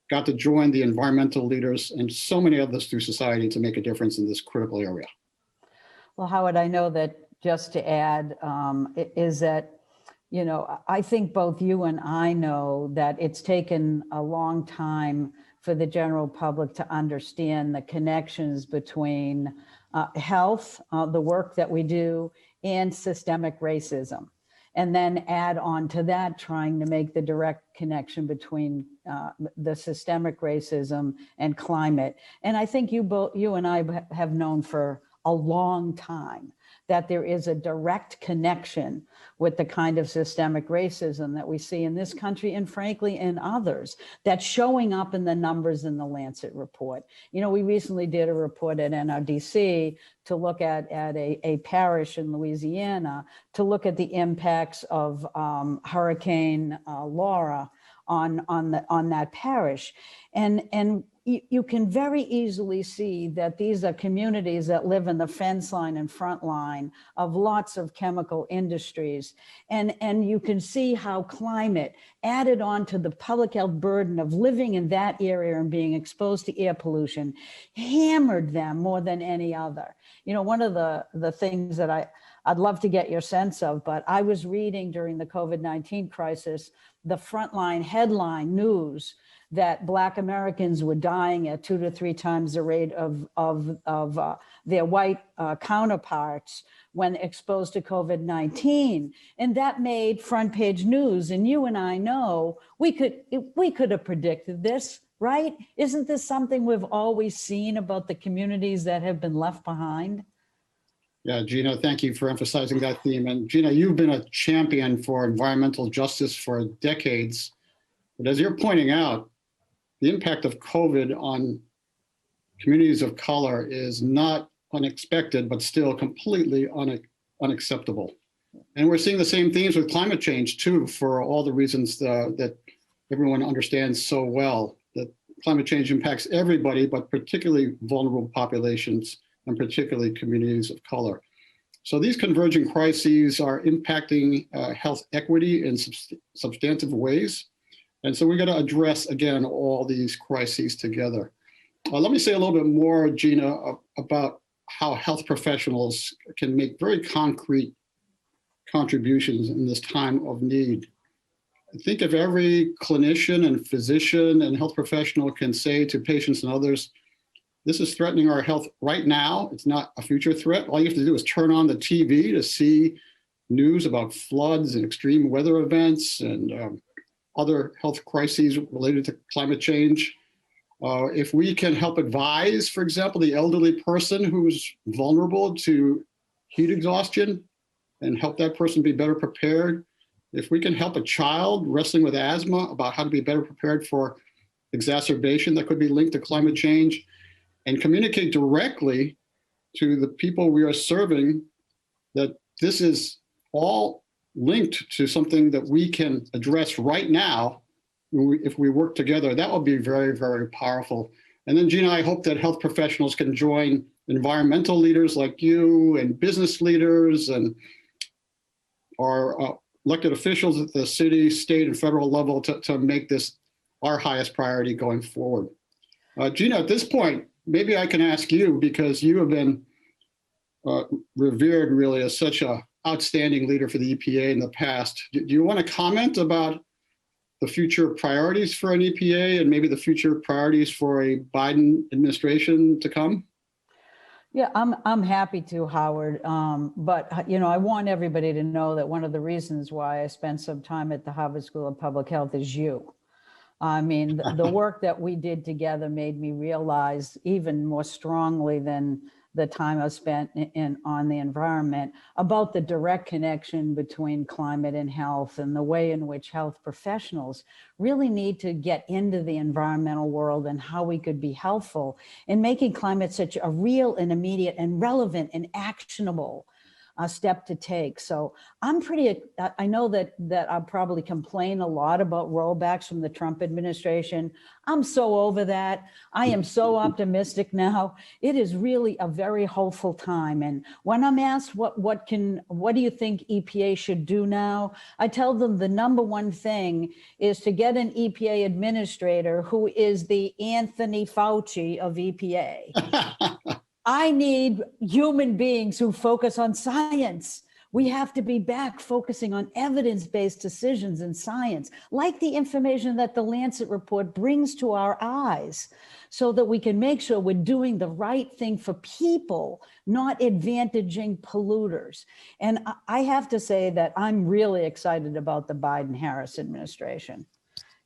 I: got to join the environmental leaders and so many others through society to make a difference in this critical area.
H: Well, Howard, I know that just to add is that, you know, I think both you and I know that it's taken a long time for the general public to understand the connections between health, the work that we do, and systemic racism. And then add on to that, trying to make the direct connection between the systemic racism and climate. And I think you and I have known for a long time, that there is a direct connection with the kind of systemic racism that we see in this country and frankly in others, that's showing up in the numbers in the Lancet report. You know, we recently did a report at Nrdc to look at a parish in Louisiana to look at the impacts of Hurricane Laura on that parish. And you can very easily see that these are communities that live in the fence line and front line of lots of chemical industries. And you can see how climate added on to the public health burden of living in that area and being exposed to air pollution hammered them more than any other. You know, one of the things that I'd love to get your sense of, but I was reading during the COVID-19 crisis, the Frontline headline news that Black Americans were dying at 2 to 3 times the rate of their white counterparts when exposed to COVID-19. And that made front page news. And you and I know we could have predicted this, right? Isn't this something we've always seen about the communities that have been left behind?
I: Yeah, Gina, thank you for emphasizing that theme. And Gina, you've been a champion for environmental justice for decades. But as you're pointing out, the impact of COVID on communities of color is not unexpected, but still completely unacceptable. And we're seeing the same themes with climate change too, for all the reasons that everyone understands so well, that climate change impacts everybody, but particularly vulnerable populations and particularly communities of color. So these converging crises are impacting health equity in substantive ways. And so we got to address, again, all these crises together. Let me say a little bit more, Gina, about how health professionals can make very concrete contributions in this time of need. I think if every clinician and physician and health professional can say to patients and others, this is threatening our health right now, it's not a future threat. All you have to do is turn on the TV to see news about floods and extreme weather events and other health crises related to climate change. If we can help advise, for example, the elderly person who's vulnerable to heat exhaustion and help that person be better prepared. If we can help a child wrestling with asthma about how to be better prepared for exacerbation that could be linked to climate change, and communicate directly to the people we are serving that this is all linked to something that we can address right now if we work together, that will be very, very powerful. And then, Gina, I hope that health professionals can join environmental leaders like you and business leaders and our elected officials at the city, state, and federal level to make this our highest priority going forward. Gina, at this point, maybe I can ask you, because you have been revered really as such an outstanding leader for the EPA in the past. Do you want to comment about the future priorities for an EPA and maybe the future priorities for a Biden administration to come?
H: Yeah, I'm happy to, Howard. But you know, I want everybody to know that one of the reasons why I spent some time at the Harvard School of Public Health is you. I mean, the work that we did together made me realize even more strongly than the time I spent on the environment about the direct connection between climate and health and the way in which health professionals really need to get into the environmental world and how we could be helpful in making climate such a real and immediate and relevant and actionable step to take. So I'm I know that I'll probably complain a lot about rollbacks from the Trump administration. I'm so over that. I am so optimistic now. It is really a very hopeful time. And when I'm asked what do you think EPA should do now? I tell them the number one thing is to get an EPA administrator who is the Anthony Fauci of EPA. I need human beings who focus on science. We have to be back focusing on evidence-based decisions in science, like the information that the Lancet report brings to our eyes, so that we can make sure we're doing the right thing for people, not advantaging polluters. And I have to say that I'm really excited about the Biden-Harris administration.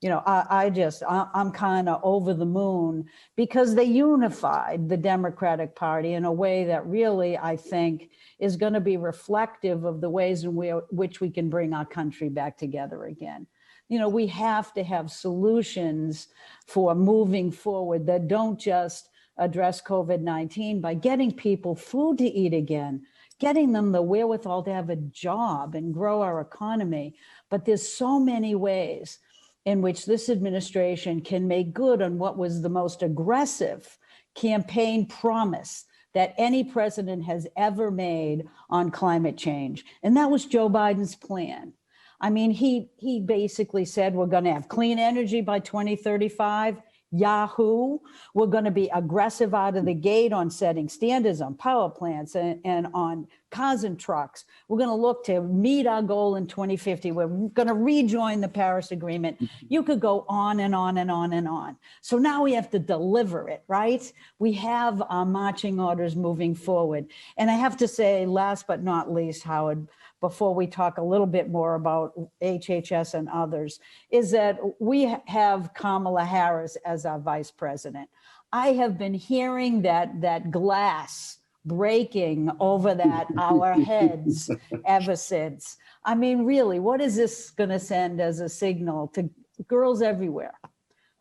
H: I'm kind of over the moon because they unified the Democratic Party in a way that really, I think, is going to be reflective of the ways in which we can bring our country back together again. We have to have solutions for moving forward that don't just address COVID-19 by getting people food to eat again, getting them the wherewithal to have a job and grow our economy. But there's so many ways in which this administration can make good on what was the most aggressive campaign promise that any president has ever made on climate change. And that was Joe Biden's plan. I mean, he basically said, we're going to have clean energy by 2035. Yahoo! We're going to be aggressive out of the gate on setting standards on power plants and on cars and trucks. We're going to look to meet our goal in 2050. We're going to rejoin the Paris Agreement. You could go on and on and on and on. So now we have to deliver it, right? We have our marching orders moving forward. And I have to say, last but not least, Howard, before we talk a little bit more about HHS and others, is that we have Kamala Harris as our vice president. I have been hearing that glass breaking over our heads ever since. I mean, really, what is this going to send as a signal to girls everywhere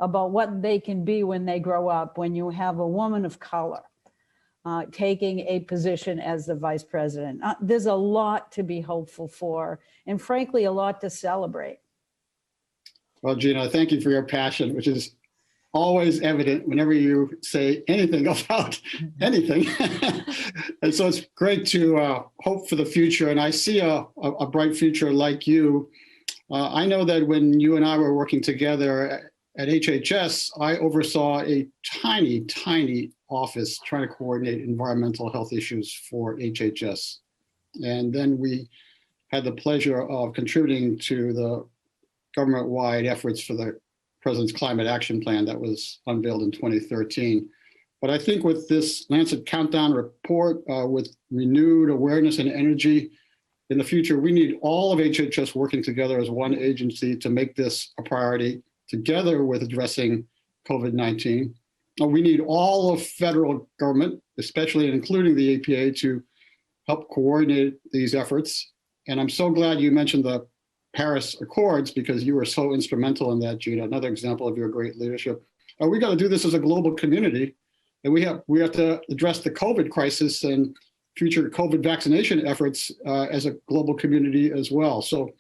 H: about what they can be when they grow up, when you have a woman of color taking a position as the vice president? There's a lot to be hopeful for, and frankly, a lot to celebrate.
I: Well, Gina, thank you for your passion, which is always evident whenever you say anything about anything. And so it's great to hope for the future. And I see a bright future like you. I know that when you and I were working together at HHS, I oversaw a tiny office trying to coordinate environmental health issues for HHS. And then we had the pleasure of contributing to the government-wide efforts for the President's Climate Action Plan that was unveiled in 2013. But I think with this Lancet Countdown report, with renewed awareness and energy in the future, we need all of HHS working together as one agency to make this a priority, together with addressing COVID-19. We need all of federal government, especially and including the EPA, to help coordinate these efforts. And I'm so glad you mentioned the Paris Accords, because you were so instrumental in that, Gina. Another example of your great leadership. We got to do this as a global community, and we have to address the COVID crisis and future COVID vaccination efforts as a global community as well. So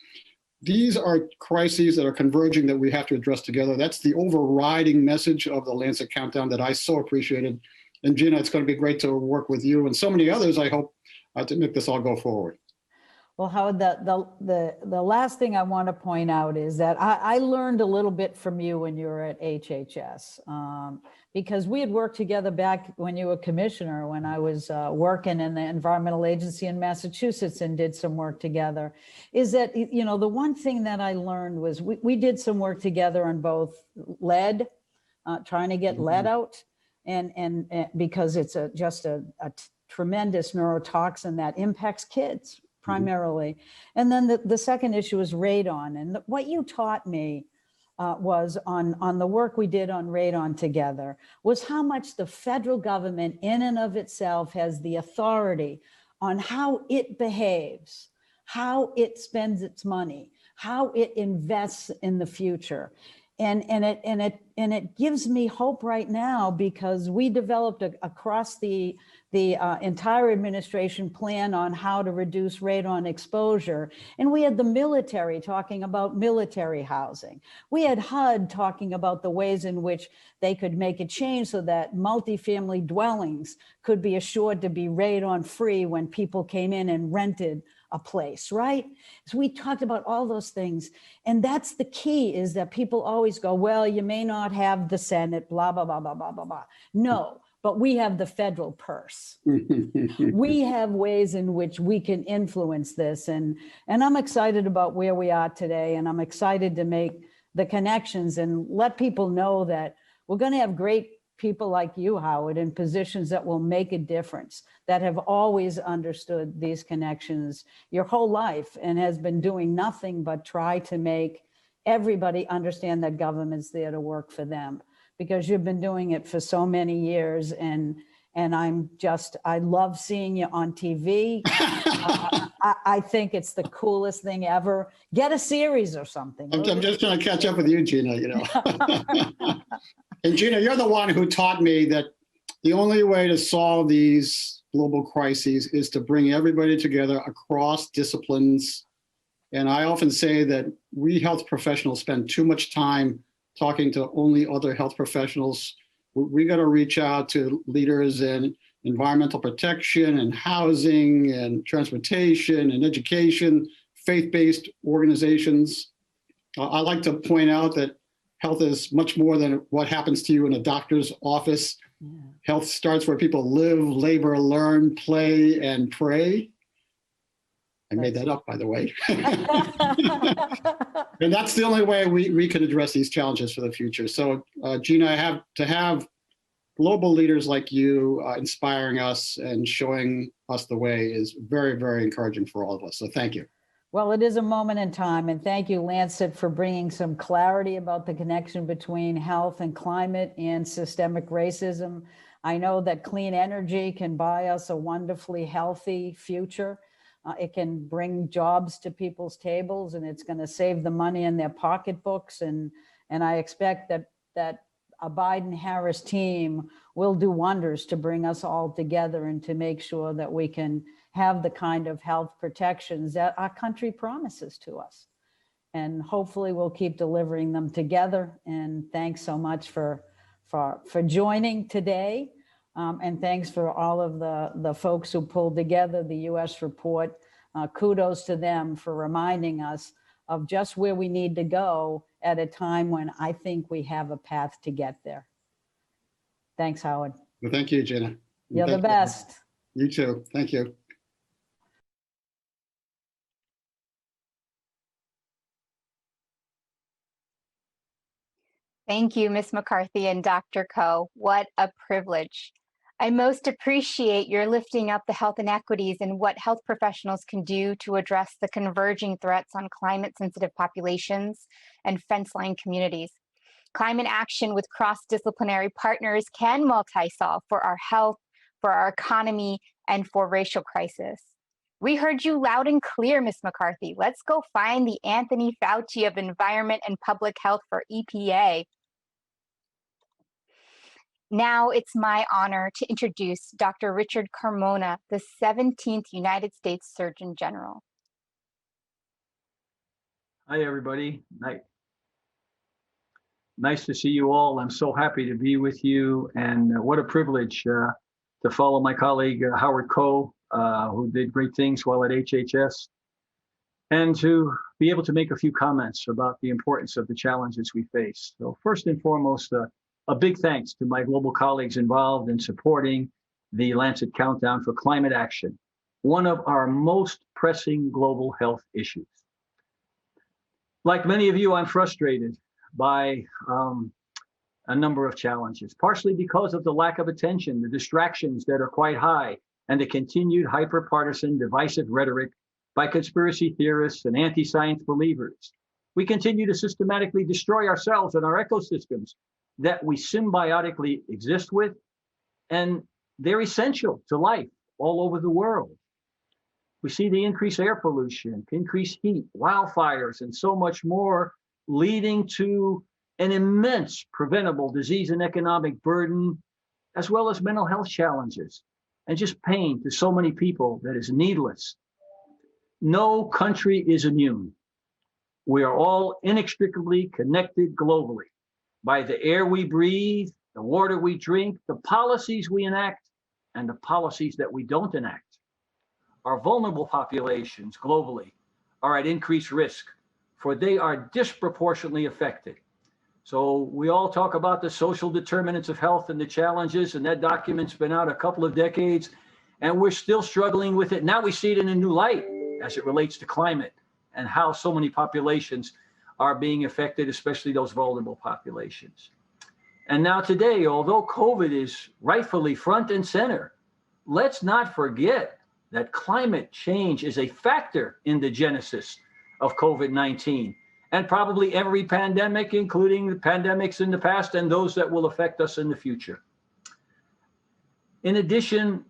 I: these are crises that are converging that we have to address together. That's the overriding message of the Lancet Countdown that I so appreciated. And Gina, it's going to be great to work with you and so many others, I hope, to make this all go forward.
H: Well, Howard, the last thing I want to point out is that I learned a little bit from you when you were at HHS, because we had worked together back when you were commissioner, when I was working in the environmental agency in Massachusetts and did some work together. Is that, the one thing that I learned was we did some work together on both lead, trying to get lead out, and because it's just a tremendous neurotoxin that impacts kids primarily. And then the second issue is radon. And what you taught me was on the work we did on radon together, was how much the federal government in and of itself has the authority on how it behaves, how it spends its money, how it invests in the future. And it gives me hope right now, because we developed across the entire administration plan on how to reduce radon exposure. And we had the military talking about military housing. We had HUD talking about the ways in which they could make a change so that multifamily dwellings could be assured to be radon free when people came in and rented a place, right? So we talked about all those things. And that's the key, is that people always go, well, you may not have the Senate, blah, blah, blah, blah, blah, blah, blah. No, but we have the federal purse. We have ways in which we can influence this. And I'm excited about where we are today. And I'm excited to make the connections and let people know that we're going to have great people like you, Howard, in positions that will make a difference, that have always understood these connections your whole life and has been doing nothing but try to make everybody understand that government's there to work for them, because you've been doing it for so many years. And I love seeing you on TV. I think it's the coolest thing ever. Get a series or something.
I: I'm just trying to catch up with you, Gina, you know. And Gina, you're the one who taught me that the only way to solve these global crises is to bring everybody together across disciplines. And I often say that we health professionals spend too much time talking to only other health professionals. We got to reach out to leaders in environmental protection and housing and transportation and education, faith-based organizations. I like to point out that health is much more than what happens to you in a doctor's office. Yeah. Health starts where people live, labor, learn, play, and pray. I made that up, by the way. And that's the only way we can address these challenges for the future. So, Gina, to have global leaders like you inspiring us and showing us the way is very, very encouraging for all of us. So thank you.
H: Well, it is a moment in time. And thank you, Lancet, for bringing some clarity about the connection between health and climate and systemic racism. I know that clean energy can buy us a wonderfully healthy future. It can bring jobs to people's tables, and it's going to save the money in their pocketbooks. And I expect that a Biden-Harris team will do wonders to bring us all together and to make sure that we can have the kind of health protections that our country promises to us. And hopefully we'll keep delivering them together. And thanks so much for joining today. And thanks for all of the folks who pulled together the US report. Kudos to them for reminding us of just where we need to go at a time when I think we have a path to get there. Thanks, Howard.
I: Well, thank you, Gina.
H: You're the best.
I: You too. Thank you.
A: Thank you, Ms. McCarthy and Dr. Coe. What a privilege. I most appreciate your lifting up the health inequities and what health professionals can do to address the converging threats on climate-sensitive populations and fence-line communities. Climate action with cross-disciplinary partners can multi-solve for our health, for our economy, and for racial crisis. We heard you loud and clear, Ms. McCarthy. Let's go find the Anthony Fauci of Environment and Public Health for EPA. Now it's my honor to introduce Dr. Richard Carmona, the 17th United States Surgeon General.
J: Hi, everybody. Nice to see you all. I'm so happy to be with you, and what a privilege to follow my colleague Howard Coe, who did great things while at HHS, and to be able to make a few comments about the importance of the challenges we face. So first and foremost, a big thanks to my global colleagues involved in supporting the Lancet Countdown for Climate Action, one of our most pressing global health issues. Like many of you, I'm frustrated by a number of challenges, partially because of the lack of attention, the distractions that are quite high, and the continued hyper-partisan divisive rhetoric by conspiracy theorists and anti-science believers. We continue to systematically destroy ourselves and our ecosystems that we symbiotically exist with, and they're essential to life all over the world. We see the increased air pollution, increased heat, wildfires, and so much more, leading to an immense preventable disease and economic burden, as well as mental health challenges, and just pain to so many people that is needless. No country is immune. We are all inextricably connected globally by the air we breathe, the water we drink, the policies we enact, and the policies that we don't enact. Our vulnerable populations globally are at increased risk, for they are disproportionately affected. So we all talk about the social determinants of health and the challenges, and that document's been out a couple of decades, and we're still struggling with it. Now we see it in a new light as it relates to climate and how so many populations are being affected, especially those vulnerable populations. And now today, although COVID is rightfully front and center, let's not forget that climate change is a factor in the genesis of COVID-19 and probably every pandemic, including the pandemics in the past and those that will affect us in the future. In addition,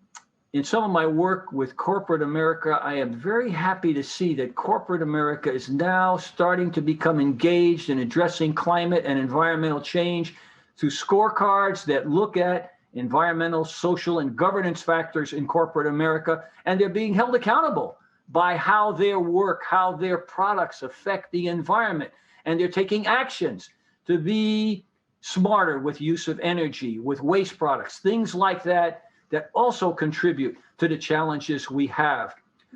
J: in some of my work with corporate America, I am very happy to see that corporate America is now starting to become engaged in addressing climate and environmental change through scorecards that look at environmental, social, and governance factors in corporate America, and they're being held accountable by how their work, how their products affect the environment. And they're taking actions to be smarter with use of energy, with waste products, things like that, that also contribute to the challenges we have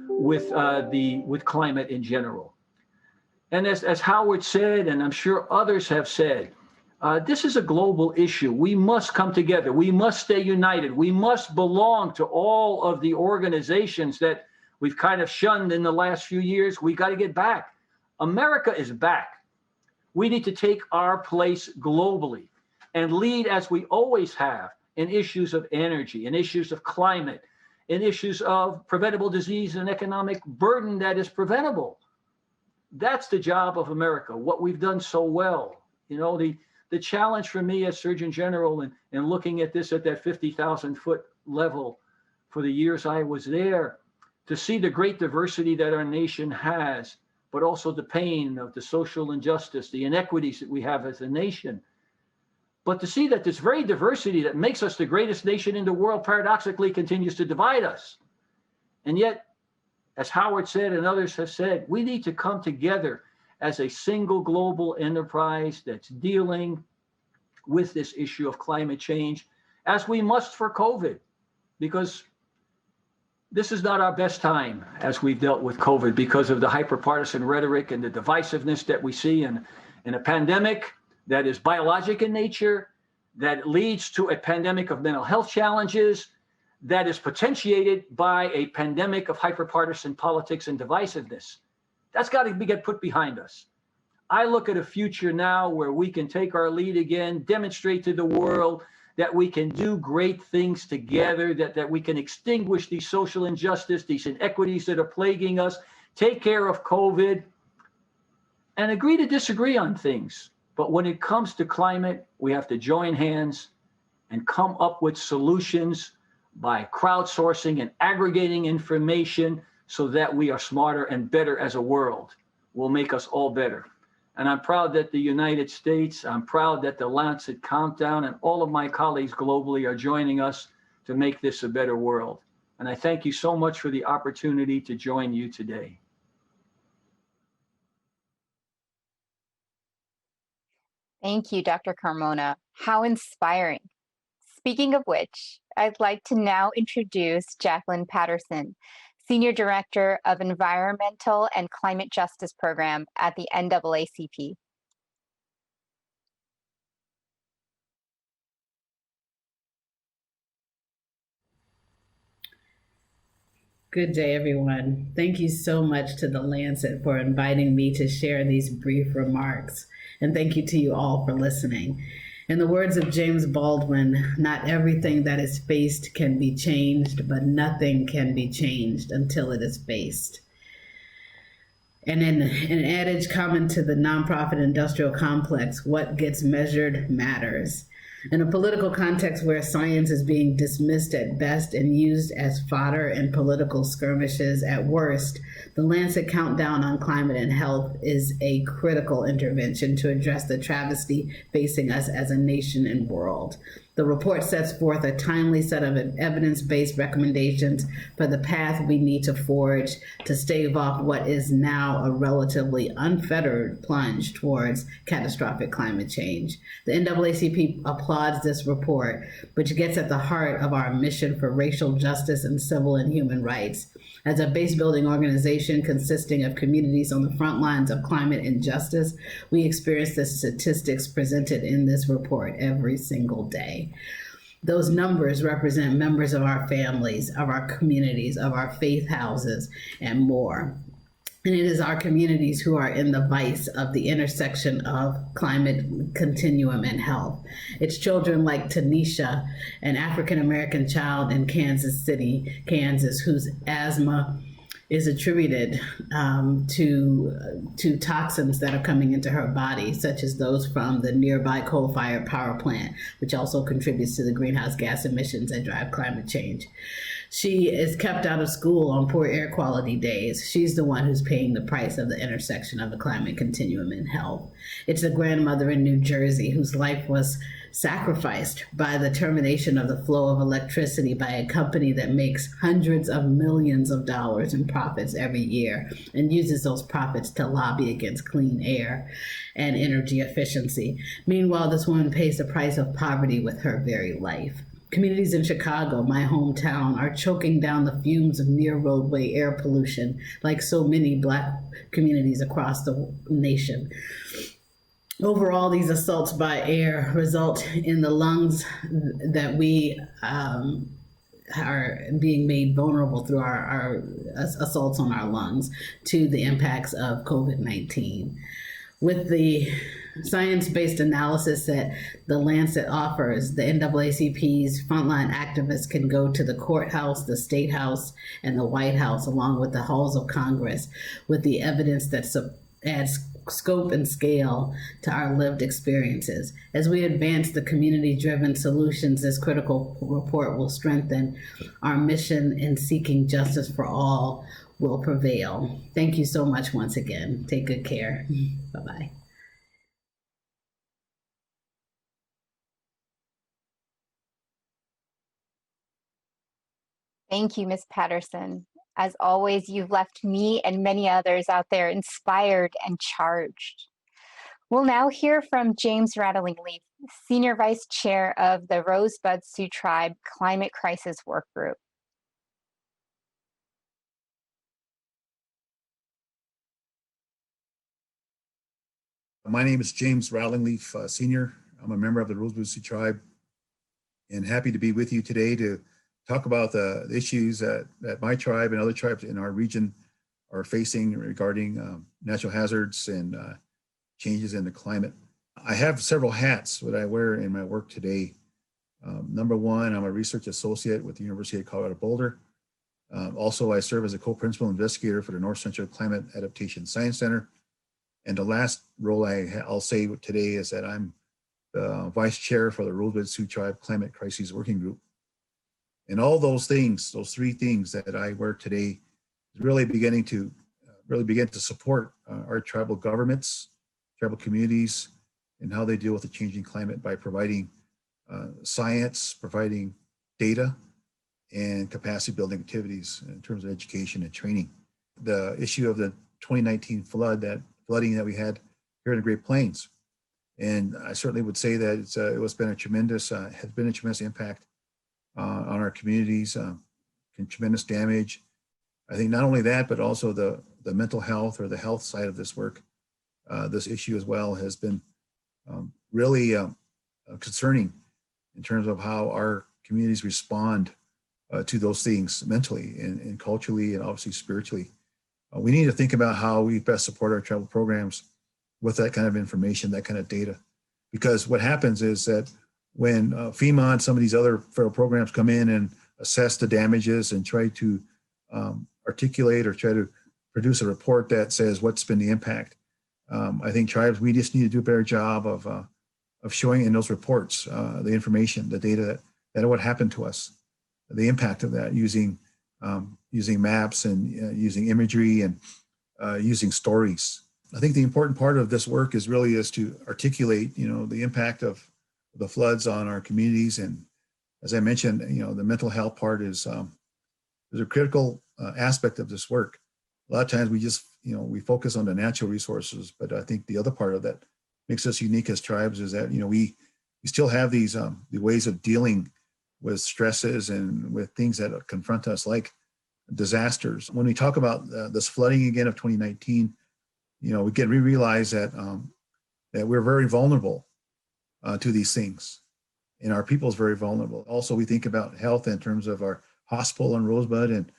J: with climate in general. And as Howard said, and I'm sure others have said, this is a global issue. We must come together. We must stay united. We must belong to all of the organizations that we've kind of shunned in the last few years. We got to get back. America is back. We need to take our place globally and lead as we always have in issues of energy, in issues of climate, in issues of preventable disease and economic burden that is preventable. That's the job of America, what we've done so well. You know, the challenge for me as Surgeon General and looking at this at that 50,000 foot level for the years I was there, to see the great diversity that our nation has, but also the pain of the social injustice, the inequities that we have as a nation. But to see that this very diversity that makes us the greatest nation in the world paradoxically continues to divide us. And yet, as Howard said and others have said, we need to come together as a single global enterprise that's dealing with this issue of climate change, as we must for COVID, because this is not our best time as we've dealt with COVID because of the hyperpartisan rhetoric and the divisiveness that we see in a pandemic that is biologic in nature, that leads to a pandemic of mental health challenges, that is potentiated by a pandemic of hyperpartisan politics and divisiveness. That's got to get put behind us. I look at a future now where we can take our lead again, demonstrate to the world that we can do great things together, that we can extinguish these social injustice, these inequities that are plaguing us, take care of COVID, and agree to disagree on things. But when it comes to climate, we have to join hands and come up with solutions by crowdsourcing and aggregating information so that we are smarter and better as a world. Will make us all better. And I'm proud that the United States, I'm proud that the Lancet Countdown and all of my colleagues globally are joining us to make this a better world. And I thank you so much for the opportunity to join you today.
A: Thank you, Dr. Carmona. How inspiring. Speaking of which, I'd like to now introduce Jacqueline Patterson, Senior Director of Environmental and Climate Justice Program at the NAACP.
K: Good day, everyone. Thank you so much to the Lancet for inviting me to share these brief remarks. And thank you to you all for listening. In the words of James Baldwin, not everything that is faced can be changed, but nothing can be changed until it is faced. And in an adage common to the nonprofit industrial complex, what gets measured matters. In a political context where science is being dismissed at best and used as fodder in political skirmishes at worst, the Lancet Countdown on Climate and Health is a critical intervention to address the travesty facing us as a nation and world. The report sets forth a timely set of evidence-based recommendations for the path we need to forge to stave off what is now a relatively unfettered plunge towards catastrophic climate change. The NAACP applauds this report, which gets at the heart of our mission for racial justice and civil and human rights. As a base-building organization consisting of communities on the front lines of climate injustice, we experience the statistics presented in this report every single day. Those numbers represent members of our families, of our communities, of our faith houses, and more. And it is our communities who are in the vice of the intersection of climate continuum and health. It's children like Tanisha, an African-American child in Kansas City, Kansas, whose asthma is attributed to toxins that are coming into her body, such as those from the nearby coal-fired power plant, which also contributes to the greenhouse gas emissions that drive climate change. She is kept out of school on poor air quality days. She's the one who's paying the price of the intersection of the climate continuum in health. It's a grandmother in New Jersey whose life was sacrificed by the termination of the flow of electricity by a company that makes hundreds of millions of dollars in profits every year and uses those profits to lobby against clean air and energy efficiency. Meanwhile, this woman pays the price of poverty with her very life. Communities in Chicago, my hometown, are choking down the fumes of near roadway air pollution, like so many Black communities across the nation. Overall, these assaults by air result in the lungs that we are being made vulnerable through our assaults on our lungs to the impacts of COVID-19. With the science-based analysis that the Lancet offers, the NAACP's frontline activists can go to the courthouse, the State House, and the White House, along with the halls of Congress, with the evidence that adds scope and scale to our lived experiences. As we advance the community-driven solutions, this critical report will strengthen our mission in seeking justice for all will prevail. Thank you so much once again. Take good care. Bye-bye.
A: Thank you, Ms. Patterson. As always, you've left me and many others out there inspired and charged. We'll now hear from James Rattlingleaf, Senior Vice Chair of the Rosebud Sioux Tribe Climate Crisis Work Group.
L: My name is James Rattlingleaf, Senior. I'm a member of the Rosebud Sioux Tribe and happy to be with you today to talk about the issues that my tribe and other tribes in our region are facing regarding natural hazards and changes in the climate. I have several hats that I wear in my work today. Number one, I'm a research associate with the University of Colorado Boulder. Also, I serve as a co-principal investigator for the North Central Climate Adaptation Science Center. And the last role I'll say today is that I'm the vice chair for the Rosebud Sioux Tribe Climate Crises Working Group. And all those things, those three things that I wear today, is really begin to support our tribal governments, tribal communities, and how they deal with the changing climate by providing science, providing data, and capacity building activities in terms of education and training. The issue of the 2019 flooding that we had here in the Great Plains. And I certainly would say that has been a tremendous impact on our communities, tremendous damage. I think not only that, but also the mental health or the health side of this work, this issue as well has been really concerning in terms of how our communities respond to those things mentally and culturally and obviously spiritually. We need to think about how we best support our tribal programs with that kind of information, that kind of data. Because what happens is that when FEMA and some of these other federal programs come in and assess the damages and try to articulate or try to produce a report that says what's been the impact, I think tribes, we just need to do a better job of showing in those reports the information, the data that what happened to us, the impact of that using maps and using imagery and using stories. I think the important part of this work is to articulate, the impact of the floods on our communities. And as I mentioned, the mental health part is a critical aspect of this work. A lot of times we just, we focus on the natural resources, but I think the other part of that makes us unique as tribes is that, we still have these the ways of dealing with stresses and with things that confront us like disasters. When we talk about this flooding again of 2019, we realize that that we're very vulnerable to these things, and our people is very vulnerable. Also, we think about health in terms of our hospital in Rosebud and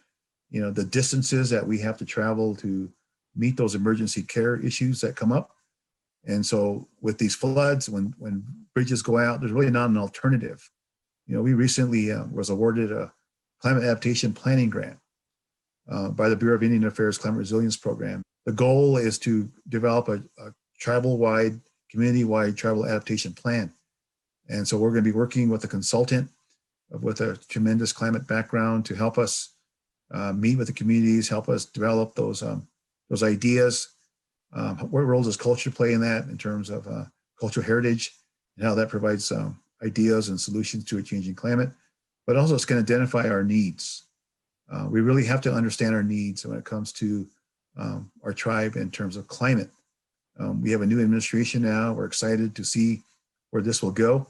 L: the distances that we have to travel to meet those emergency care issues that come up. And so with these floods, when bridges go out, there's really not an alternative. We recently was awarded a climate adaptation planning grant. by the Bureau of Indian Affairs Climate Resilience Program. The goal is to develop a tribal-wide, community-wide tribal adaptation plan. And so we're going to be working with a consultant with a tremendous climate background to help us meet with the communities, help us develop those ideas. What role does culture play in that in terms of cultural heritage and how that provides ideas and solutions to a changing climate, but also it's going to identify our needs. We really have to understand our needs when it comes to our tribe in terms of climate. We have a new administration now. We're excited to see where this will go,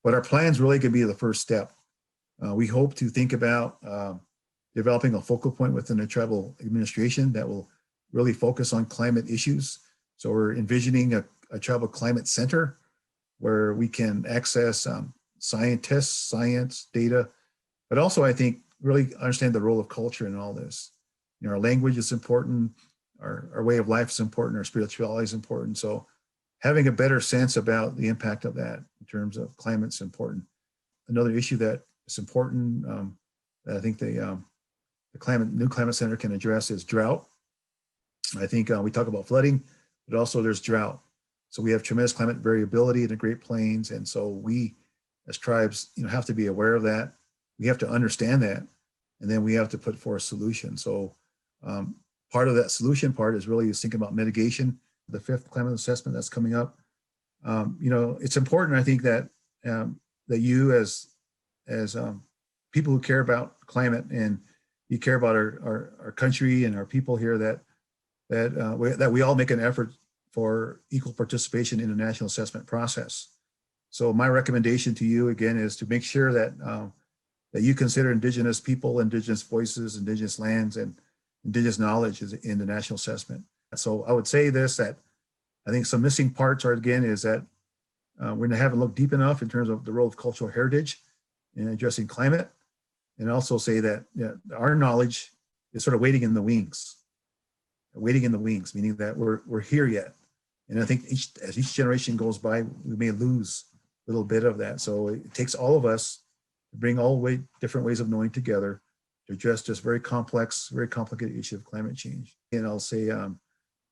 L: but our plans really could be the first step. We hope to think about developing a focal point within the tribal administration that will really focus on climate issues. So we're envisioning a tribal climate center where we can access scientists, science, data, but also I think really understand the role of culture in all this. You know, our language is important, our way of life is important, our spirituality is important. So having a better sense about the impact of that in terms of climate is important. Another issue that is important that I think the new climate center can address is drought. I think we talk about flooding, but also there's drought. So we have tremendous climate variability in the Great Plains. And so we as tribes, have to be aware of that. We have to understand that. And then we have to put forth solutions. So part of that solution part is really thinking about mitigation, the 5th climate assessment that's coming up. It's important, I think, that that you as people who care about climate and you care about our country and our people here, that we all make an effort for equal participation in the national assessment process. So my recommendation to you again is to make sure that that you consider Indigenous people, Indigenous voices, Indigenous lands, and Indigenous knowledge in the national assessment. So I would say this, that I think some missing parts is that we haven't looked deep enough in terms of the role of cultural heritage in addressing climate, and also say that our knowledge is sort of waiting in the wings, meaning that we're here yet. And I think as each generation goes by, we may lose a little bit of that. So it takes all of us to bring different ways of knowing together to address this very complex, very complicated issue of climate change. And I'll say,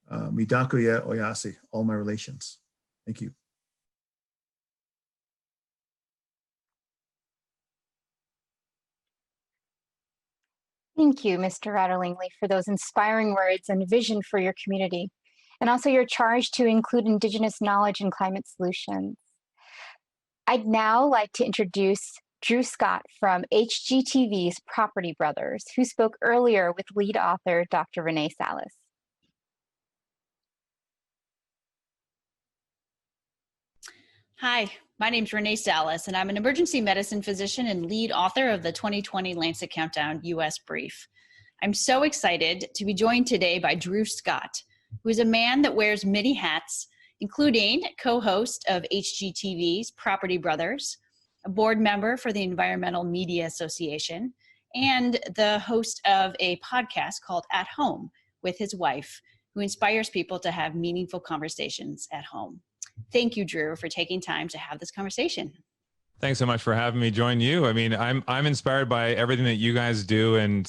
L: Midakuya Oyase, all my relations. Thank you.
A: Thank you, Mr. Ratterlingley, for those inspiring words and vision for your community, and also your charge to include Indigenous knowledge in climate solutions. I'd now like to introduce Drew Scott from HGTV's Property Brothers, who spoke earlier with lead author Dr. Renee Salas.
E: Hi, my name's Renee Salas, and I'm an emergency medicine physician and lead author of the 2020 Lancet Countdown US Brief. I'm so excited to be joined today by Drew Scott, who is a man that wears many hats, including co-host of HGTV's Property Brothers, a board member for the Environmental Media Association, and the host of a podcast called At Home with his wife, who inspires people to have meaningful conversations at home. Thank you, Drew, for taking time to have this conversation.
M: Thanks so much for having me join you. I mean, I'm inspired by everything that you guys do, and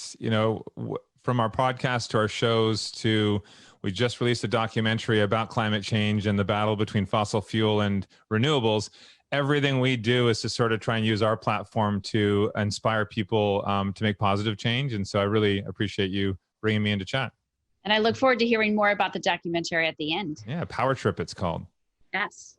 M: from our podcast to our shows to we just released a documentary about climate change and the battle between fossil fuel and renewables. Everything we do is to sort of try and use our platform to inspire people to make positive change. And so I really appreciate you bringing me in to chat.
E: And I look forward to hearing more about the documentary at the end.
M: Yeah, Power Trip it's called.
E: Yes.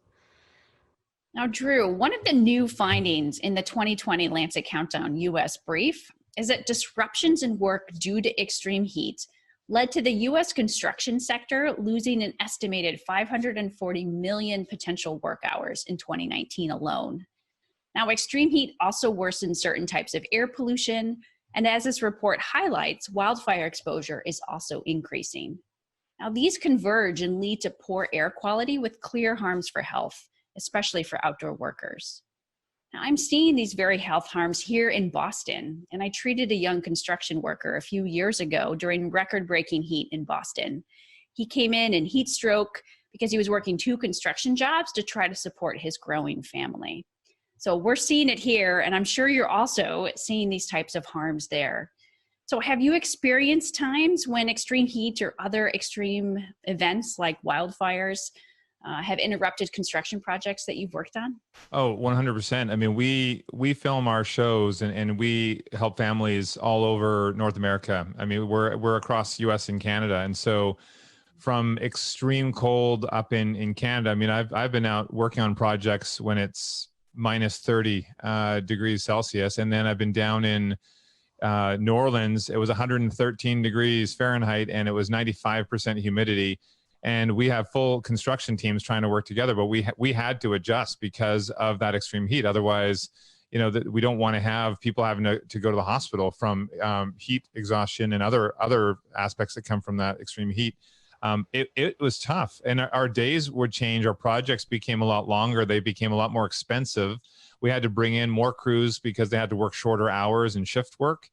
E: Now, Drew, one of the new findings in the 2020 Lancet Countdown US Brief is that disruptions in work due to extreme heat led to the US construction sector losing an estimated 540 million potential work hours in 2019 alone. Now, extreme heat also worsened certain types of air pollution, and as this report highlights, wildfire exposure is also increasing. Now, these converge and lead to poor air quality with clear harms for health, especially for outdoor workers. Now, I'm seeing these very health harms here in Boston, and I treated a young construction worker a few years ago during record-breaking heat in Boston. He came in heat stroke because he was working 2 construction jobs to try to support his growing family. So we're seeing it here, and I'm sure you're also seeing these types of harms there. So have you experienced times when extreme heat or other extreme events like wildfires have interrupted construction projects that you've worked on?
M: Oh, 100%. I mean, we film our shows and we help families all over North America. I mean, we're across US and Canada. And so from extreme cold up in Canada, I mean, I've been out working on projects when it's minus 30 degrees Celsius. And then I've been down in New Orleans. It was 113 degrees Fahrenheit and it was 95% humidity. And we have full construction teams trying to work together, but we had to adjust because of that extreme heat. Otherwise, you know, we don't want to have people having to go to the hospital from heat exhaustion and other aspects that come from that extreme heat. It was tough, and our days would change. Our projects became a lot longer. They became a lot more expensive. We had to bring in more crews because they had to work shorter hours and shift work.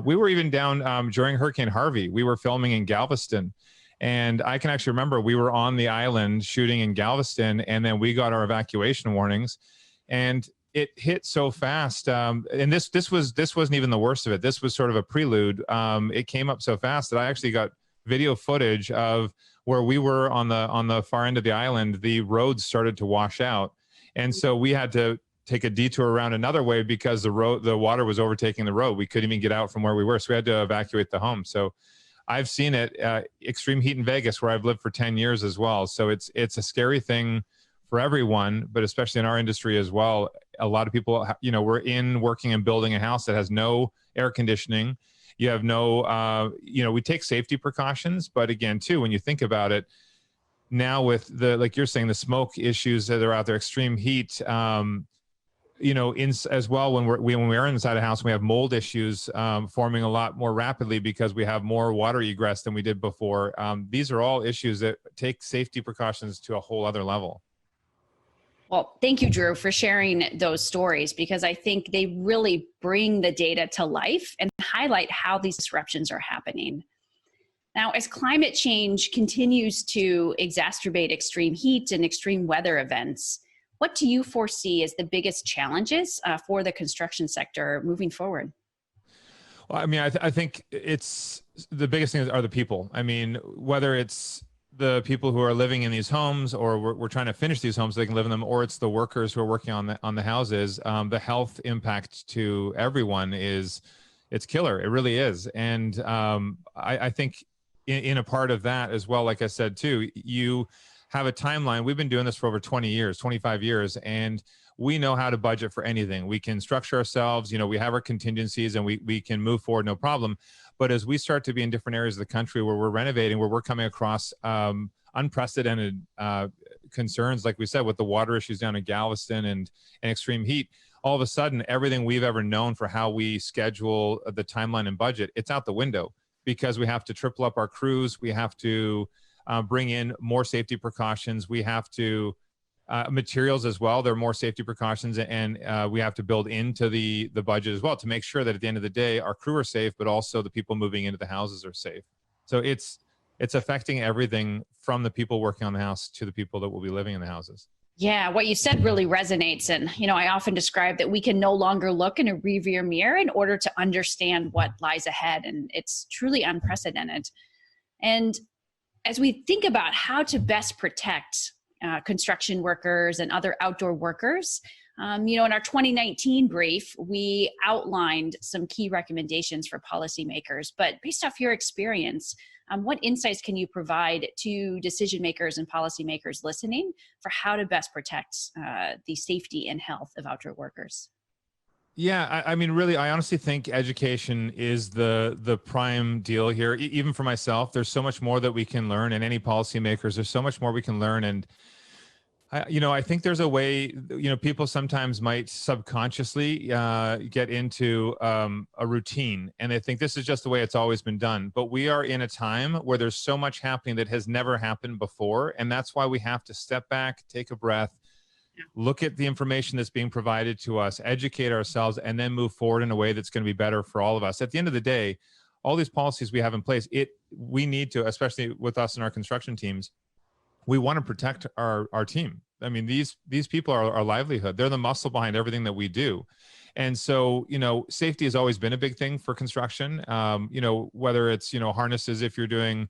M: We were even down during Hurricane Harvey. We were filming in Galveston. And I can actually remember we were on the island shooting in Galveston, and then we got our evacuation warnings, and it hit so fast. And this wasn't even the worst of it. This was sort of a prelude. It came up so fast that I actually got video footage of where we were on the far end of the island. The roads started to wash out, and so we had to take a detour around another way because the water was overtaking the road. We couldn't even get out from where we were, so we had to evacuate the home. So I've seen it, extreme heat in Vegas, where I've lived for 10 years as well. So it's a scary thing for everyone, but especially in our industry as well. A lot of people, you know, we're working and building a house that has no air conditioning. You have no, you know, we take safety precautions, but again, too, when you think about it, now with like you're saying, the smoke issues that are out there, extreme heat, you know, as well, when we're inside a house, we have mold issues forming a lot more rapidly because we have more water egress than we did before. These are all issues that take safety precautions to a whole other level.
E: Well, thank you, Drew, for sharing those stories, because I think they really bring the data to life and highlight how these disruptions are happening. Now, as climate change continues to exacerbate extreme heat and extreme weather events, what do you foresee as the biggest challenges for the construction sector moving forward?
M: Well, I mean, I think it's the biggest things are the people. I mean, whether it's the people who are living in these homes, or we're trying to finish these homes so they can live in them, or it's the workers who are working on the houses. The health impact to everyone it's killer. It really is. And I think in a part of that as well, like I said too, you have a timeline. We've been doing this for over 20 years, 25 years, and we know how to budget for anything. We can structure ourselves, you know, we have our contingencies and we can move forward, no problem. But as we start to be in different areas of the country where we're renovating, where we're coming across unprecedented concerns, like we said, with the water issues down in Galveston and extreme heat, all of a sudden, everything we've ever known for how we schedule the timeline and budget, it's out the window because we have to triple up our crews. We have to bring in more safety precautions. We have to materials as well. There are more safety precautions, and we have to build into the budget as well to make sure that at the end of the day, our crew are safe, but also the people moving into the houses are safe. So it's affecting everything from the people working on the house to the people that will be living in the houses.
E: Yeah, what you said really resonates. And, you know, I often describe that we can no longer look in a rearview mirror in order to understand what lies ahead. And it's truly unprecedented. And as we think about how to best protect construction workers and other outdoor workers, you know, in our 2019 brief, we outlined some key recommendations for policymakers. But based off your experience, what insights can you provide to decision makers and policymakers listening for how to best protect the safety and health of outdoor workers?
M: Yeah, I mean, really, I honestly think education is the prime deal here. Even for myself, there's so much more that we can learn, and any policymakers, there's so much more we can learn. And you know, I think there's a way, you know, people sometimes might subconsciously get into a routine, and they think this is just the way it's always been done. But we are in a time where there's so much happening that has never happened before, and that's why we have to step back, take a breath, look at the information that's being provided to us, educate ourselves, and then move forward in a way that's going to be better for all of us. At the end of the day, all these policies we have in place, we need to, especially with us and our construction teams, we want to protect our team. I mean, these people are our livelihood. They're the muscle behind everything that we do. And so, safety has always been a big thing for construction, whether it's, harnesses if you're doing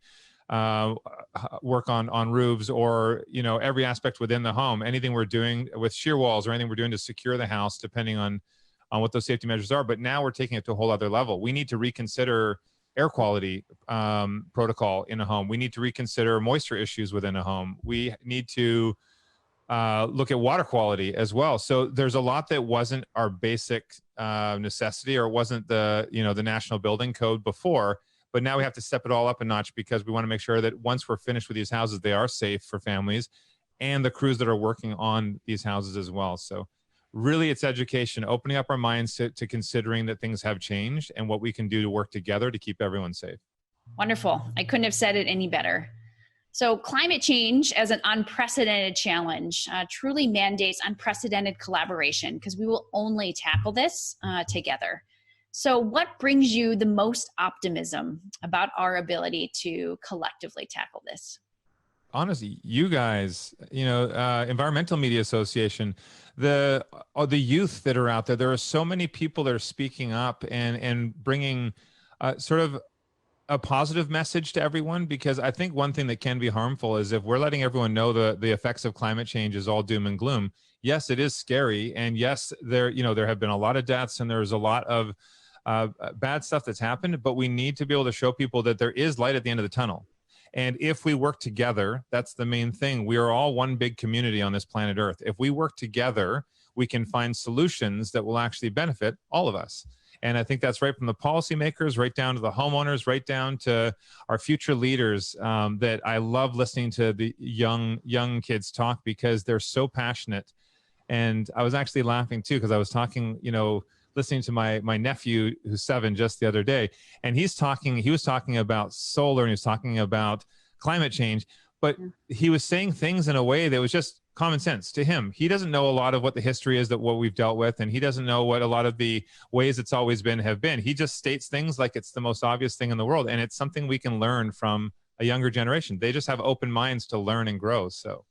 M: work on roofs, or, every aspect within the home, anything we're doing with shear walls or anything we're doing to secure the house, depending on what those safety measures are. But now we're taking it to a whole other level. We need to reconsider air quality protocol in a home. We need to reconsider moisture issues within a home. We need to look at water quality as well. So there's a lot that wasn't our basic necessity, or wasn't the national building code before, but now we have to step it all up a notch, because we want to make sure that once we're finished with these houses, they are safe for families and the crews that are working on these houses as well. So really, it's education, opening up our minds to considering that things have changed and what we can do to work together to keep everyone safe.
E: Wonderful. I couldn't have said it any better. So climate change as an unprecedented challenge truly mandates unprecedented collaboration, because we will only tackle this together. So what brings you the most optimism about our ability to collectively tackle this?
M: Honestly, you guys, Environmental Media Association, the youth that are out there, there are so many people that are speaking up and bringing sort of a positive message to everyone, because I think one thing that can be harmful is if we're letting everyone know the effects of climate change is all doom and gloom. Yes, it is scary. And yes, there have been a lot of deaths and there's a lot of bad stuff that's happened, but we need to be able to show people that there is light at the end of the tunnel. And if we work together, that's the main thing. We are all one big community on this planet Earth. If we work together, we can find solutions that will actually benefit all of us. And I think that's right from the policymakers, right down to the homeowners, right down to our future leaders. That I love listening to the young kids talk, because they're so passionate. And I was actually laughing too, because I was talking, listening to my nephew who's 7 just the other day, and he was talking about solar, and he was talking about climate change, but he was saying things in a way that was just common sense to him. He doesn't know a lot of what the history is, that what we've dealt with, and he doesn't know what a lot of the ways it's always been have been. He just states things like it's the most obvious thing in the world, and it's something we can learn from a younger generation. They just have open minds to learn and grow. So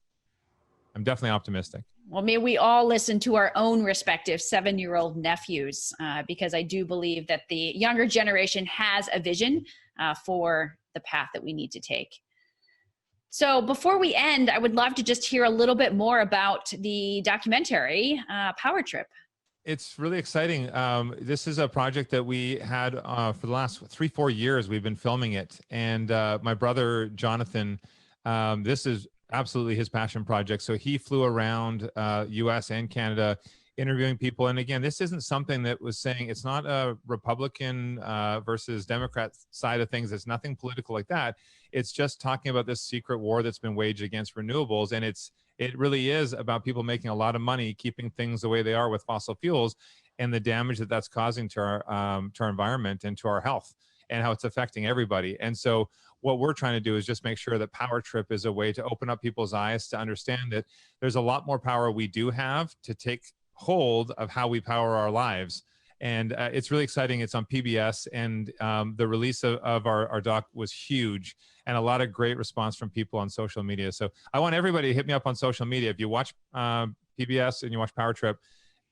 M: I'm definitely optimistic.
E: Well, may we all listen to our own respective 7-year-old nephews, because I do believe that the younger generation has a vision for the path that we need to take. So before we end, I would love to just hear a little bit more about the documentary, Power Trip.
M: It's really exciting. This is a project that we had for the last 3-4 years. We've been filming it. And my brother, Jonathan, this is absolutely his passion project. So he flew around US and Canada interviewing people. And again, this isn't something that was saying, it's not a Republican versus Democrat side of things. It's nothing political like that. It's just talking about this secret war that's been waged against renewables. And it really is about people making a lot of money, keeping things the way they are with fossil fuels, and the damage that that's causing to our environment and to our health, and how it's affecting everybody. And so what we're trying to do is just make sure that Power Trip is a way to open up people's eyes to understand that there's a lot more power we do have to take hold of how we power our lives. And it's really exciting. It's on PBS, and the release of our doc was huge, and a lot of great response from people on social media. So I want everybody to hit me up on social media. If you watch PBS and you watch Power Trip,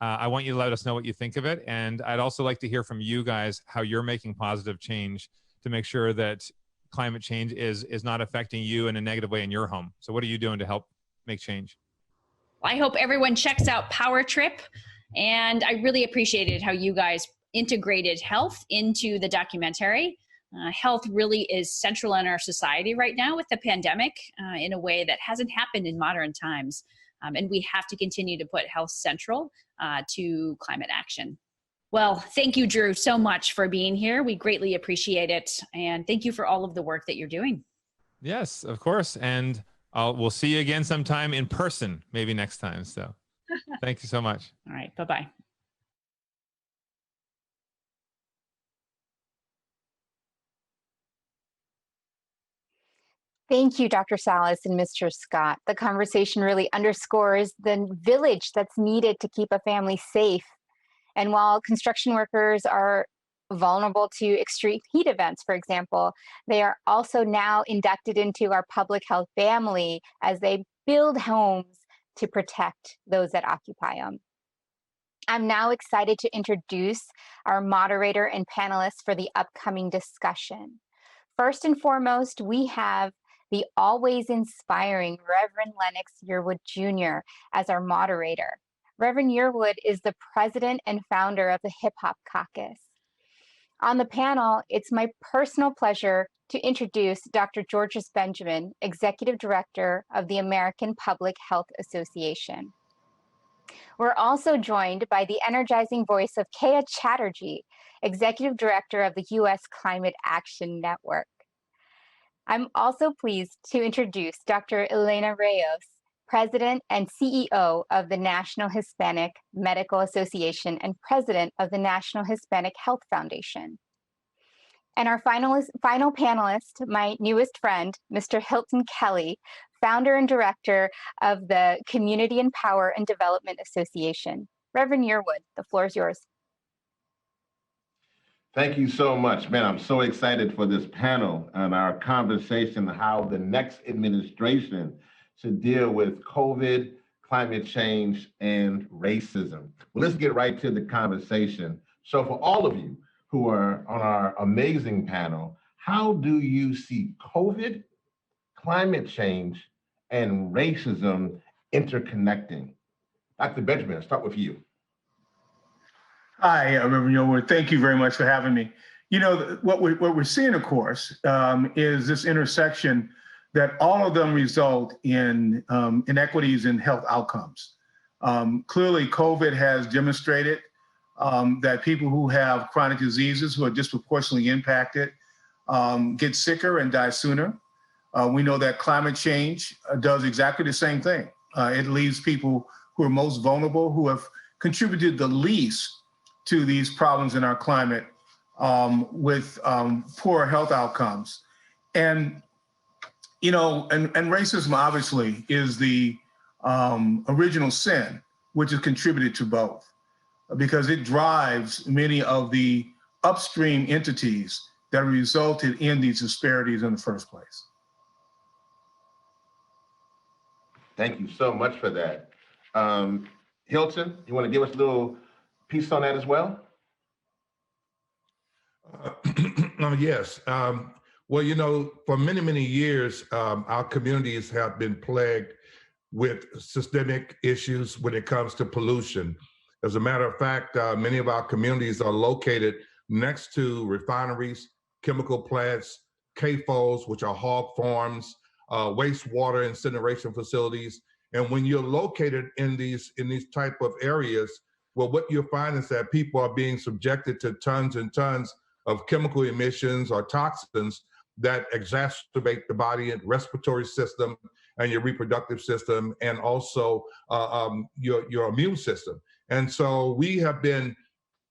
M: I want you to let us know what you think of it. And I'd also like to hear from you guys how you're making positive change to make sure that climate change is not affecting you in a negative way in your home. So what are you doing to help make change?
E: I hope everyone checks out Power Trip. And I really appreciated how you guys integrated health into the documentary. Health really is central in our society right now with the pandemic in a way that hasn't happened in modern times. And we have to continue to put health central to climate action. Well, thank you, Drew, so much for being here. We greatly appreciate it. And thank you for all of the work that you're doing.
M: Yes, of course. And we'll see you again sometime in person, maybe next time. So thank you so much.
E: All right. Bye-bye.
A: Thank you, Dr. Salas and Mr. Scott. The conversation really underscores the village that's needed to keep a family safe. And while construction workers are vulnerable to extreme heat events, for example, they are also now inducted into our public health family as they build homes to protect those that occupy them. I'm now excited to introduce our moderator and panelists for the upcoming discussion. First and foremost, we have the always inspiring Reverend Lennox Yearwood Jr. as our moderator. Reverend Yearwood is the president and founder of the Hip Hop Caucus. On the panel, it's my personal pleasure to introduce Dr. Georges Benjamin, Executive Director of the American Public Health Association. We're also joined by the energizing voice of Kea Chatterjee, Executive Director of the U.S. Climate Action Network. I'm also pleased to introduce Dr. Elena Rios, President and CEO of the National Hispanic Medical Association and President of the National Hispanic Health Foundation. And our final panelist, my newest friend, Mr. Hilton Kelly, founder and director of the Community and Power and Development Association. Reverend Yearwood, the floor is yours.
N: Thank you so much, man. I'm so excited for this panel and our conversation, how the next administration should deal with COVID, climate change, and racism. Well, let's get right to the conversation. So for all of you who are on our amazing panel, how do you see COVID, climate change, and racism interconnecting? Dr. Benjamin, I'll start with you.
O: Hi, Reverend Yearwood. Thank you very much for having me. You know, what we're seeing, of course, is this intersection that all of them result in inequities in health outcomes. Clearly, COVID has demonstrated that people who have chronic diseases who are disproportionately impacted get sicker and die sooner. We know that climate change does exactly the same thing. It leaves people who are most vulnerable, who have contributed the least to these problems in our climate with poor health outcomes. And, you know, and racism obviously is the original sin, which has contributed to both, because it drives many of the upstream entities that resulted in these disparities in the first place.
N: Thank you so much for that. Hilton, you want to give us a little piece on that as well?
P: Yes. Well, you know, for many, many years, our communities have been plagued with systemic issues when it comes to pollution. As a matter of fact, many of our communities are located next to refineries, chemical plants, CAFOs, which are hog farms, wastewater incineration facilities. And when you're located in these type of areas, well, what you'll find is that people are being subjected to tons and tons of chemical emissions or toxins that exacerbate the body and respiratory system and your reproductive system, and also your immune system. And so we have been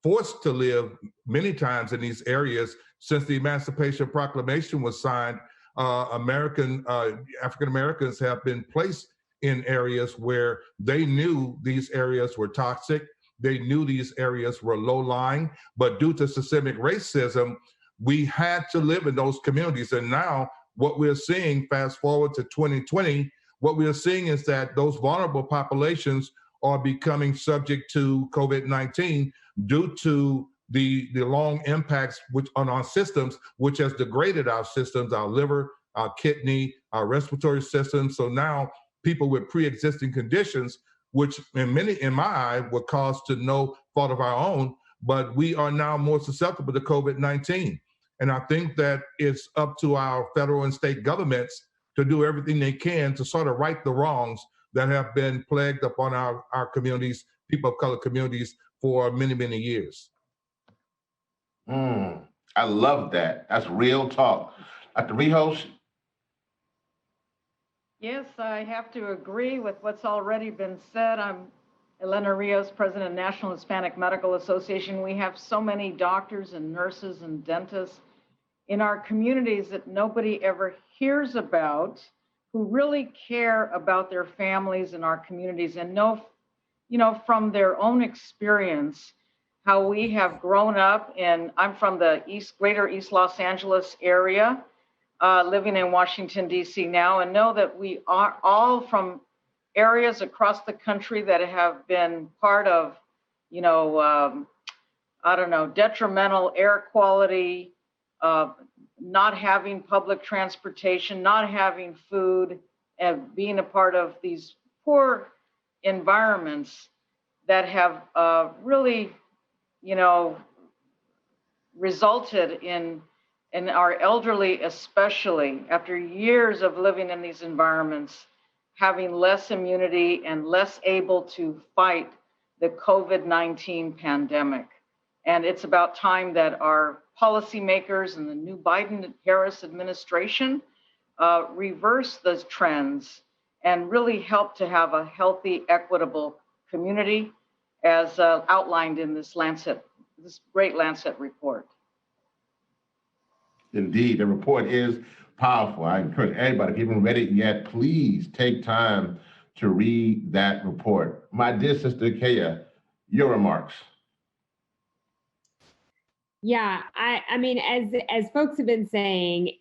P: forced to live many times in these areas since the Emancipation Proclamation was signed. African Americans have been placed in areas where they knew these areas were toxic. They knew these areas were low-lying, but due to systemic racism, we had to live in those communities. And now what we're seeing, fast forward to 2020, what we're seeing is that those vulnerable populations are becoming subject to COVID-19 due to the long impacts on our systems, which has degraded our systems, our liver, our kidney, our respiratory system. So now people with pre-existing conditions, which in my eye were caused to no fault of our own, but we are now more susceptible to COVID-19. And I think that it's up to our federal and state governments to do everything they can to sort of right the wrongs that have been plagued upon our communities, people of color communities, for many, many years.
N: I love that. That's real talk. Dr. Rios?
Q: Yes, I have to agree with what's already been said. I'm Elena Rios, President of National Hispanic Medical Association. We have so many doctors and nurses and dentists in our communities that nobody ever hears about, who really care about their families and our communities and know, you know, from their own experience, how we have grown up in, I'm from the greater East Los Angeles area, living in Washington, D.C. now, and know that we are all from areas across the country that have been part of I don't know, detrimental air quality, not having public transportation, not having food, and being a part of these poor environments that have really, resulted in our elderly, especially after years of living in these environments, having less immunity and less able to fight the COVID-19 pandemic. And it's about time that our policymakers and the new Biden-Harris administration reverse those trends and really help to have a healthy, equitable community as outlined in this great Lancet report.
N: Indeed, the report is powerful. I encourage everybody, if you haven't read it yet, please take time to read that report. My dear sister Kaya, your remarks.
R: Yeah, I mean, as folks have been saying,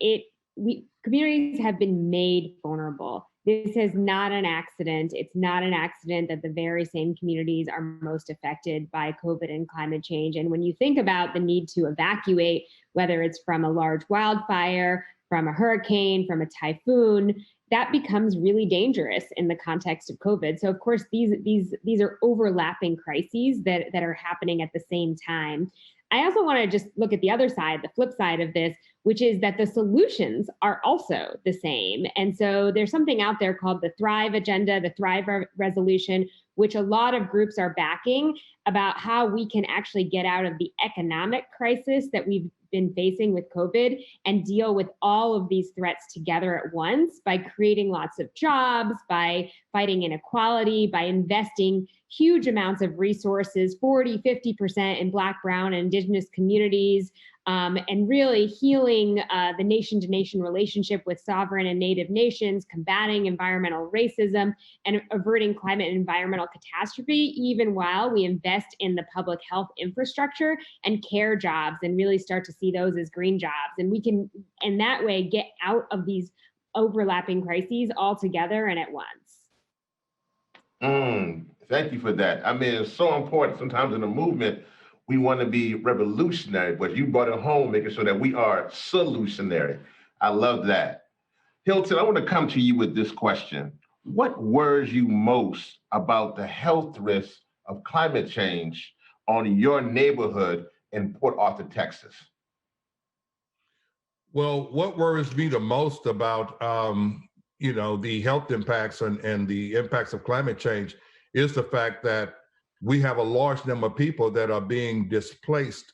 R: communities have been made vulnerable. This is not an accident. It's not an accident that the very same communities are most affected by COVID and climate change. And when you think about the need to evacuate, whether it's from a large wildfire, from a hurricane, from a typhoon, that becomes really dangerous in the context of COVID. So of course, these are overlapping crises that are happening at the same time. I also want to just look at the other side, the flip side of this, which is that the solutions are also the same. And so there's something out there called the Thrive Agenda, the Thrive Resolution, which a lot of groups are backing about how we can actually get out of the economic crisis that we've been facing with COVID and deal with all of these threats together at once by creating lots of jobs, by fighting inequality, by investing huge amounts of resources, 40, 50% in Black, Brown, and Indigenous communities, and really healing the nation-to-nation relationship with sovereign and native nations, combating environmental racism, and averting climate and environmental catastrophe, even while we invest in the public health infrastructure and care jobs and really start to see those as green jobs. And we can, in that way, get out of these overlapping crises all together and at once.
N: Thank you for that. I mean, it's so important. Sometimes in a movement, we want to be revolutionary, but you brought it home, making sure that we are solutionary. I love that. Hilton, I want to come to you with this question. What worries you most about the health risks of climate change on your neighborhood in Port Arthur, Texas?
P: Well, what worries me the most about the health impacts and the impacts of climate change is the fact that we have a large number of people that are being displaced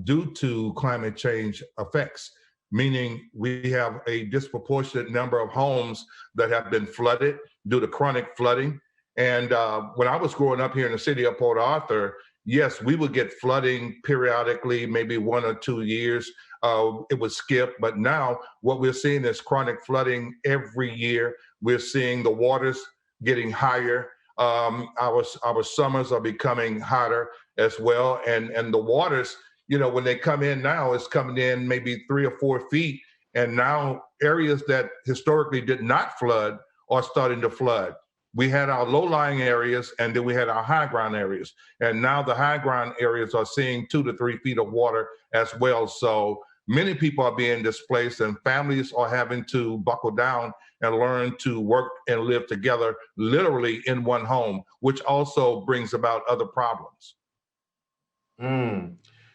P: due to climate change effects, meaning we have a disproportionate number of homes that have been flooded due to chronic flooding. And when I was growing up here in the city of Port Arthur, yes, we would get flooding periodically, maybe 1 or 2 years. It would skip, but now what we're seeing is chronic flooding every year. We're seeing the waters getting higher. Our summers are becoming hotter as well. And the waters, when they come in now, it's coming in maybe 3 or 4 feet. And now areas that historically did not flood are starting to flood. We had our low-lying areas, and then we had our high ground areas. And now the high ground areas are seeing 2 to 3 feet of water as well. So many people are being displaced, and families are having to buckle down and learn to work and live together, literally in one home, which also brings about other problems.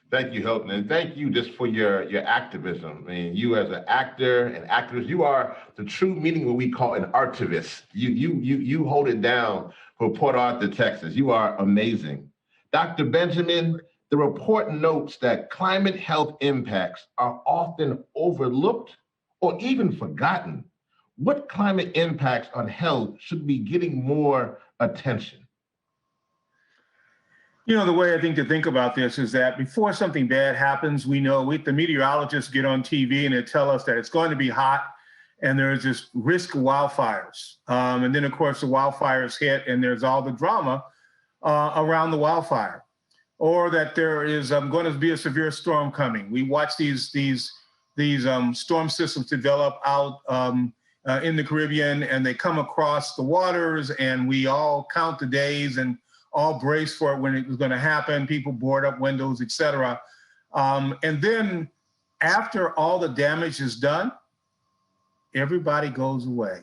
N: Thank you, Hilton, and thank you just for your activism. I mean, you as an actor and activist, you are the true meaning of what we call an artivist. You hold it down for Port Arthur, Texas. You are amazing. Dr. Benjamin, the report notes that climate health impacts are often overlooked or even forgotten. What climate impacts on health should be getting more attention?
O: The way I think to think about this is that before something bad happens, we know the meteorologists get on TV and they tell us that it's going to be hot and there's this risk of wildfires. And then, of course, the wildfires hit and there's all the drama around the wildfire. Or that there is going to be a severe storm coming. We watch these storm systems develop out in the Caribbean, and they come across the waters, and we all count the days and all braced for it when it was going to happen. People board up windows, et cetera. And then after all the damage is done, everybody goes away.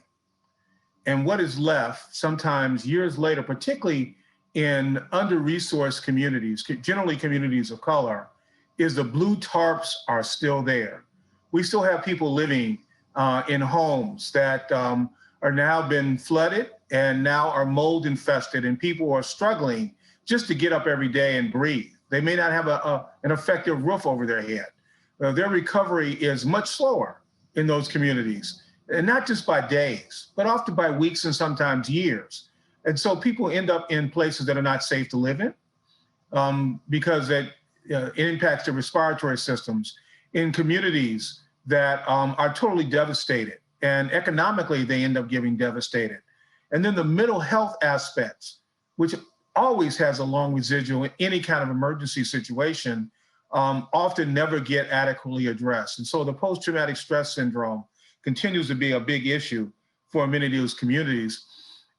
O: And what is left sometimes years later, particularly in under-resourced communities, generally communities of color, is the blue tarps are still there. We still have people living in homes that are now been flooded and now are mold infested, and people are struggling just to get up every day and breathe. They may not have an effective roof over their head. Their recovery is much slower in those communities, and not just by days, but often by weeks and sometimes years. And so people end up in places that are not safe to live in because it impacts their respiratory systems, in communities that are totally devastated, and economically they end up getting devastated. And then the mental health aspects, which always has a long residual in any kind of emergency situation, often never get adequately addressed. And so the post-traumatic stress syndrome continues to be a big issue for many of those communities.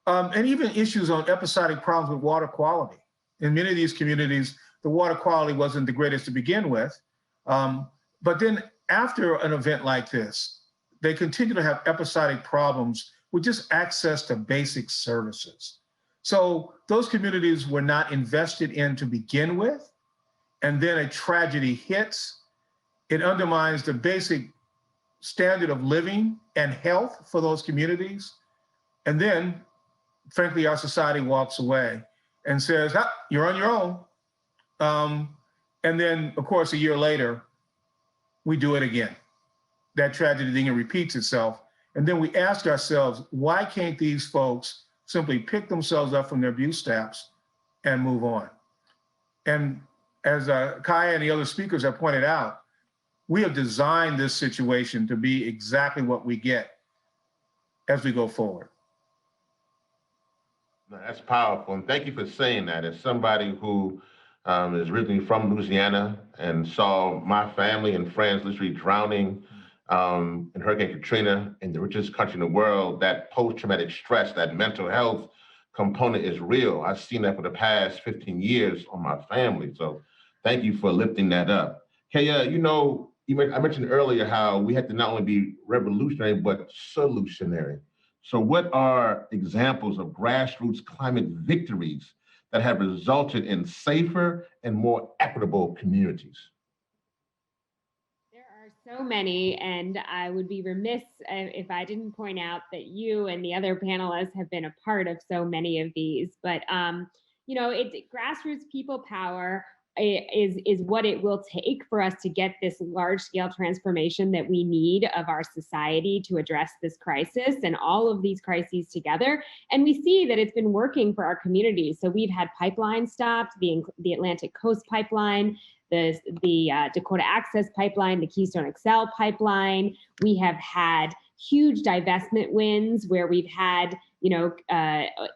O: And even issues on episodic problems with water quality. In many of these communities, the water quality wasn't the greatest to begin with. But then after an event like this, they continue to have episodic problems with just access to basic services. So those communities were not invested in to begin with, and then a tragedy hits. It undermines the basic standard of living and health for those communities. And then, frankly, our society walks away and says, you're on your own. And then, of course, a year later, we do it again. That tragedy thing repeats itself. And then we ask ourselves, why can't these folks simply pick themselves up from their bootstraps and move on? And as Kaya and the other speakers have pointed out, we have designed this situation to be exactly what we get as we go forward.
N: That's powerful, and thank you for saying that. As somebody who is originally from Louisiana and saw my family and friends literally drowning in Hurricane Katrina in the richest country in the world, that post-traumatic stress, that mental health component is real. I've seen that for the past 15 years on my family. So thank you for lifting that up. Kaya, I mentioned earlier how we had to not only be revolutionary, but solutionary. So what are examples of grassroots climate victories that have resulted in safer and more equitable communities?
R: There are so many, and I would be remiss if I didn't point out that you and the other panelists have been a part of so many of these. But, grassroots people power is what it will take for us to get this large-scale transformation that we need of our society to address this crisis and all of these crises together. And we see that it's been working for our communities. So we've had pipelines stopped, the Atlantic Coast Pipeline, the Dakota Access Pipeline, the Keystone XL Pipeline. We have had huge divestment wins where we've had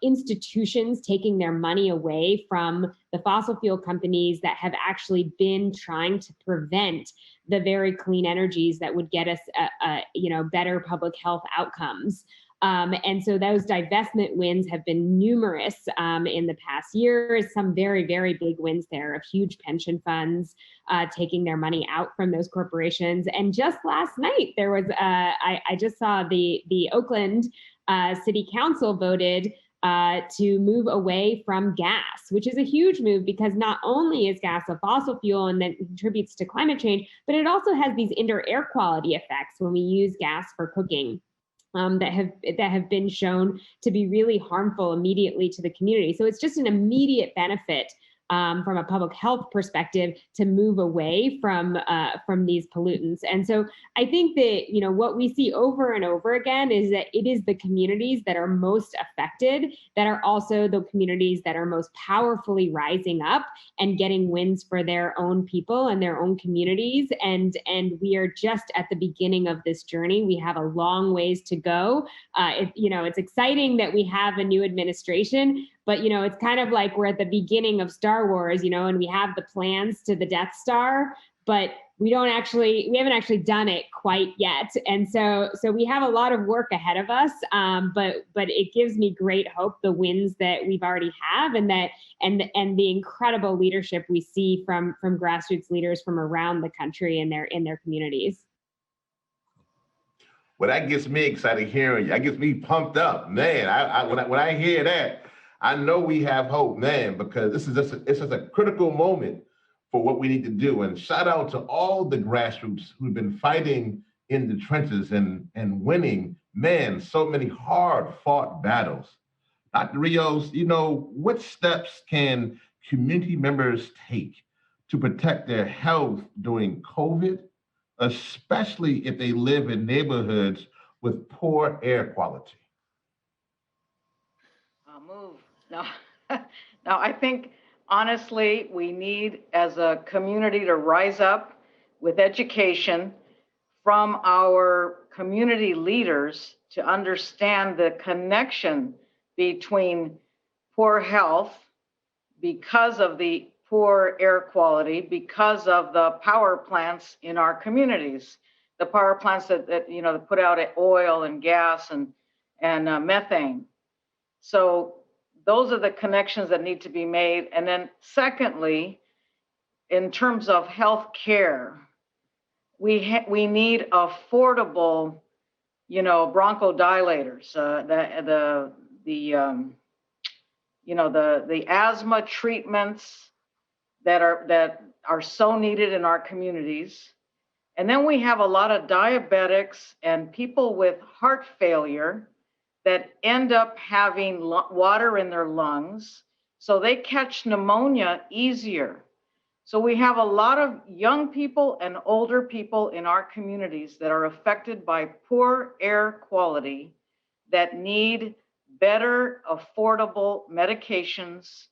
R: institutions taking their money away from the fossil fuel companies that have actually been trying to prevent the very clean energies that would get us better public health outcomes. And so those divestment wins have been numerous in the past years, some very, very big wins there of huge pension funds taking their money out from those corporations. And just last night, there was, I just saw the Oakland City Council voted to move away from gas, which is a huge move because not only is gas a fossil fuel and that contributes to climate change, but it also has these indoor air quality effects when we use gas for cooking. That have been shown to be really harmful immediately to the community. So it's just an immediate benefit from a public health perspective to move away from these pollutants. And so I think that what we see over and over again is that it is the communities that are most affected that are also the communities that are most powerfully rising up and getting wins for their own people and their own communities. And we are just at the beginning of this journey. We have a long ways to go. It's exciting that we have a new administration, but it's kind of like we're at the beginning of Star Wars, and we have the plans to the Death Star, but we haven't actually done it quite yet. And so we have a lot of work ahead of us. But it gives me great hope, the wins that we've already have, and the incredible leadership we see from grassroots leaders from around the country and in their communities.
N: Well, that gets me excited hearing you. That gets me pumped up, man. When I hear that, I know we have hope, man, because it's just a critical moment for what we need to do. And shout out to all the grassroots who've been fighting in the trenches and winning, man, so many hard-fought battles. Dr. Rios, what steps can community members take to protect their health during COVID, especially if they live in neighborhoods with poor air quality?
Q: I'll move. No, I think, honestly, we need, as a community, to rise up with education from our community leaders to understand the connection between poor health because of the poor air quality, because of the power plants in our communities, the power plants that put out oil and gas and methane. So those are the connections that need to be made. And then secondly, in terms of health care, we need affordable, bronchodilators, the asthma treatments that are so needed in our communities. And then we have a lot of diabetics and people with heart failure that end up having water in their lungs, so they catch pneumonia easier. So we have a lot of young people and older people in our communities that are affected by poor air quality that need better, affordable medications.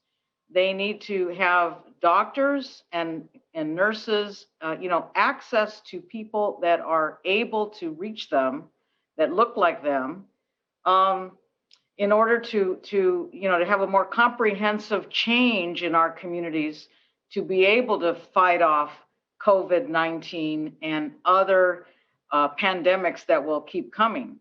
Q: They need to have doctors and nurses, access to people that are able to reach them, that look like them, in order to have a more comprehensive change in our communities to be able to fight off COVID-19 and other pandemics that will keep coming.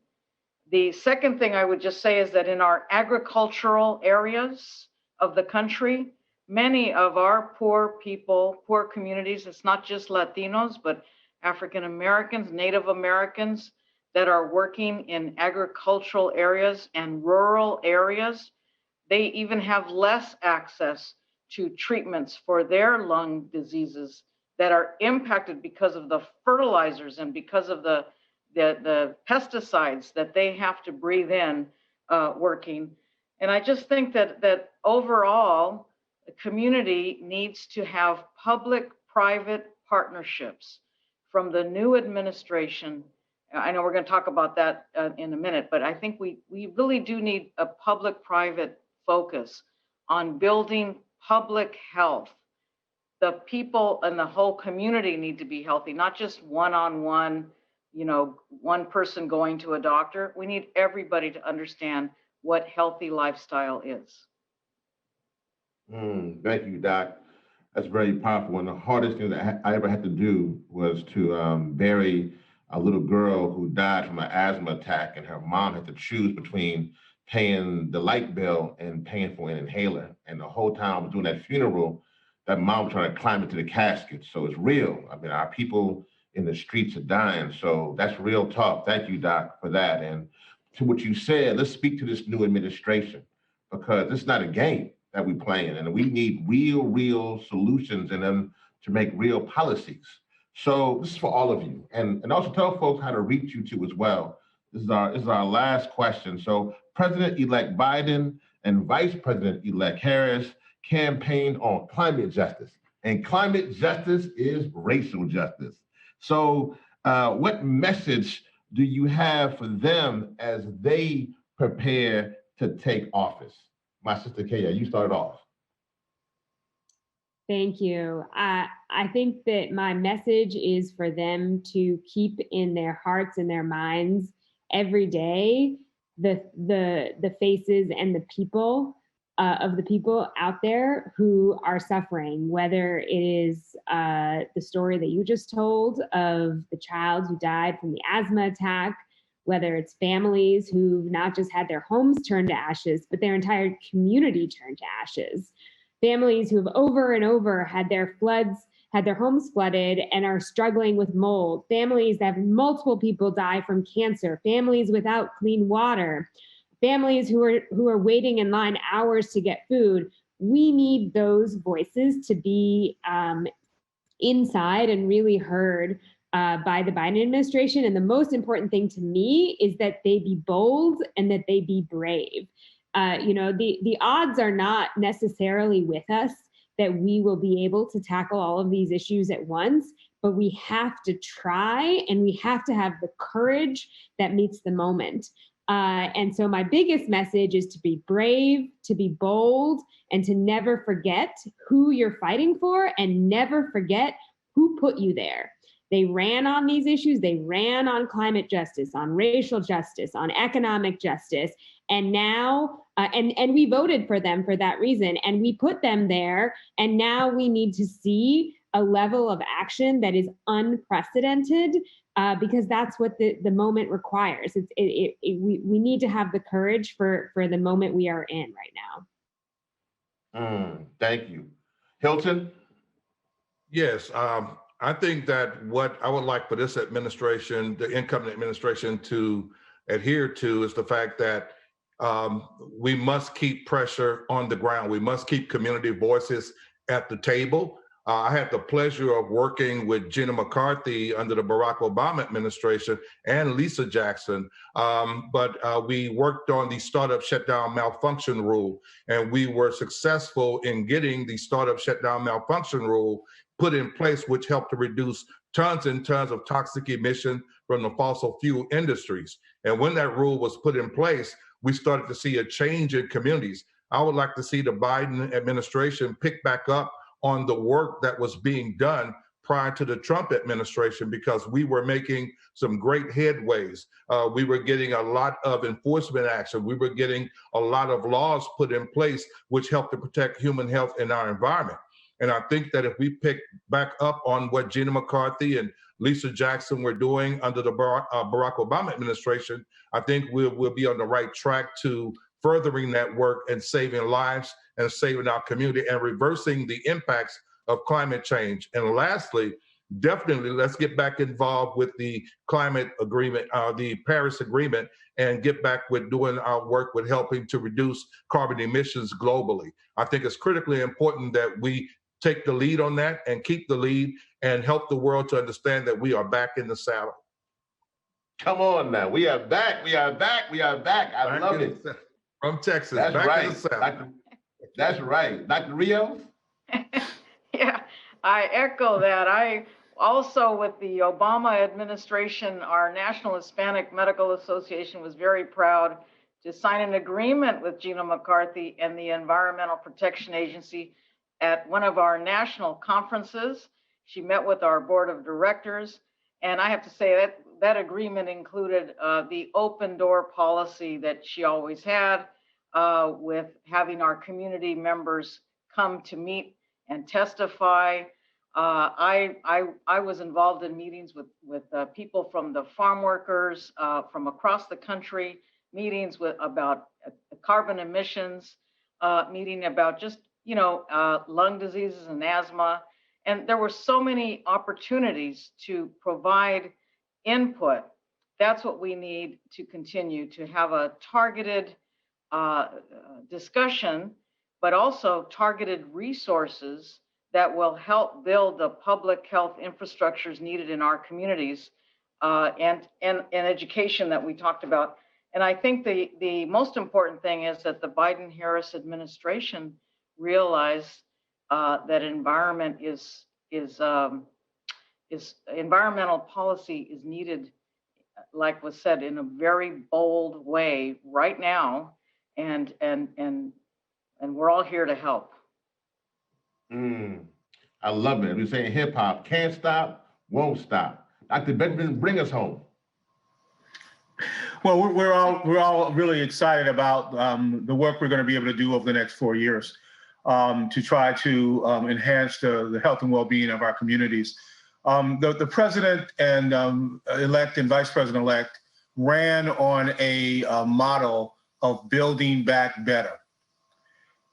Q: The second thing I would just say is that in our agricultural areas of the country, many of our poor people, poor communities, it's not just Latinos, but African Americans, Native Americans that are working in agricultural areas and rural areas, they even have less access to treatments for their lung diseases that are impacted because of the fertilizers and because of the pesticides that they have to breathe in working. And I just think that overall, the community needs to have public-private partnerships from the new administration. I know we're going to talk about that in a minute, but I think we really do need a public-private focus on building public health. The people and the whole community need to be healthy, not just one-on-one, one person going to a doctor. We need everybody to understand what healthy lifestyle is.
N: Thank you, Doc. That's very powerful. And the hardest thing that I ever had to do was to bury a little girl who died from an asthma attack, and her mom had to choose between paying the light bill and paying for an inhaler. And the whole time I was doing that funeral, that mom was trying to climb into the casket. So it's real. I mean, our people in the streets are dying. So that's real talk. Thank you, Doc, for that. And to what you said, let's speak to this new administration, because it's not a game that we're playing, and we need real solutions and them to make real policies. So this is for all of you, and also tell folks how to reach you too as well. This is our last question. So President-elect Biden and Vice President-elect Harris campaigned on climate justice, and climate justice is racial justice. So what message do you have for them as they prepare to take office? My sister Kaya, you started off.
R: Thank you. I think that my message is for them to keep in their hearts and their minds every day the faces and the people of the people out there who are suffering, whether it is the story that you just told of the child who died from the asthma attack, whether it's families who've not just had their homes turned to ashes, but their entire community turned to ashes, families who have over and over had their homes flooded and are struggling with mold, families that have multiple people die from cancer, families without clean water, families who are waiting in line hours to get food. We need those voices to be inside and really heard by the Biden administration. And the most important thing to me is that they be bold and that they be brave. The odds are not necessarily with us that we will be able to tackle all of these issues at once, but we have to try and we have to have the courage that meets the moment. And so my biggest message is to be brave, to be bold, and to never forget who you're fighting for and never forget who put you there. They ran on these issues. They ran on climate justice, on racial justice, on economic justice. And now, and we voted for them for that reason. And we put them there. And now we need to see a level of action that is unprecedented because that's what the moment requires. We need to have the courage for the moment we are in right
N: now. Thank you. Hilton?
P: Yes. I think that what I would like for this administration, the incoming administration, to adhere to is the fact that we must keep pressure on the ground. We must keep community voices at the table. I had the pleasure of working with Gina McCarthy under the Barack Obama administration and Lisa Jackson, but we worked on the startup shutdown malfunction rule, and we were successful in getting the startup shutdown malfunction rule put in place, which helped to reduce tons and tons of toxic emission from the fossil fuel industries. And when that rule was put in place, we started to see a change in communities. I would like to see the Biden administration pick back up on the work that was being done prior to the Trump administration, because we were making some great headways. We were getting a lot of enforcement action. We were getting a lot of laws put in place, which helped to protect human health and our environment. And I think that if we pick back up on what Gina McCarthy and Lisa Jackson were doing under the Barack Obama administration, I think we'll be on the right track to furthering that work and saving lives and saving our community and reversing the impacts of climate change. And lastly, definitely let's get back involved with the climate agreement, the Paris Agreement, and get back with doing our work with helping to reduce carbon emissions globally. I think it's critically important that we take the lead on that and keep the lead and help the world to understand that we are back in the saddle.
N: Come on now, we are back, we are back, we are back. I love it.
P: From Texas,
N: that's
P: back
N: right.
P: in the saddle.
N: That's right. Dr. Rios?
Q: Yeah, I echo that. I also, with the Obama administration, our National Hispanic Medical Association was very proud to sign an agreement with Gina McCarthy and the Environmental Protection Agency at one of our national conferences. She met with our board of directors, and I have to say that that agreement included the open door policy that she always had with having our community members come to meet and testify. I was involved in meetings with people from the farm workers from across the country, meetings about carbon emissions, meeting about just lung diseases and asthma. And there were so many opportunities to provide input. That's what we need to continue to have a targeted discussion, but also targeted resources that will help build the public health infrastructures needed in our communities and education that we talked about. And I think the most important thing is that the Biden-Harris administration realize that environmental policy is needed, like was said, in a very bold way right now, and we're all here to help.
N: I love it. We're saying hip hop can't stop, won't stop. Dr. Benjamin, bring us home.
O: Well, we're all really excited about the work we're going to be able to do over the next 4 years to try to enhance the health and well-being of our communities. The president and elect and vice president elect ran on a model of building back better,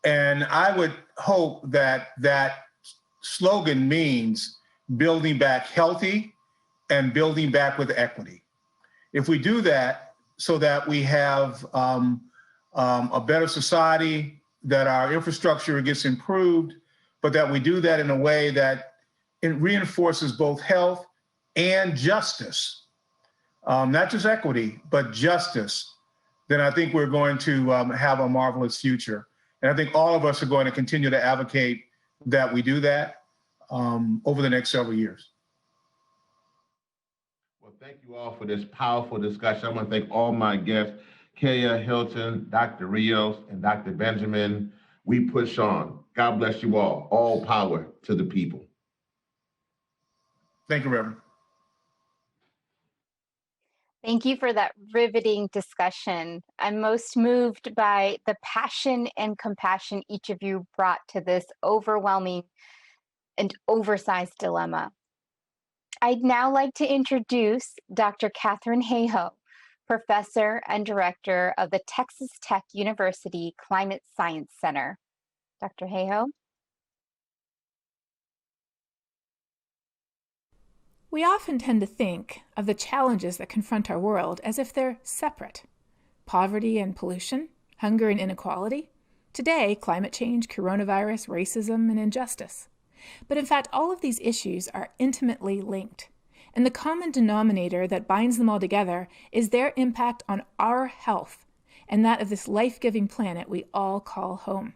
O: and I would hope that that slogan means building back healthy and building back with equity. If we do that, so that we have a better society, that our infrastructure gets improved, but that we do that in a way that it reinforces both health and justice, not just equity, but justice, then I think we're going to have a marvelous future. And I think all of us are going to continue to advocate that we do that over the next several years.
N: Well, thank you all for this powerful discussion. I want to thank all my guests, Kaya Hilton, Dr. Rios, and Dr. Benjamin. We push on. God bless you all. All power to the people.
O: Thank you, Reverend.
A: Thank you for that riveting discussion. I'm most moved by the passion and compassion each of you brought to this overwhelming and oversized dilemma. I'd now like to introduce Dr. Catherine Hayhoe, Professor and Director of the Texas Tech University Climate Science Center. Dr. Hayhoe.
S: We often tend to think of the challenges that confront our world as if they're separate. Poverty and pollution, hunger and inequality. Today, climate change, coronavirus, racism, and injustice. But in fact, all of these issues are intimately linked. And the common denominator that binds them all together is their impact on our health and that of this life-giving planet we all call home.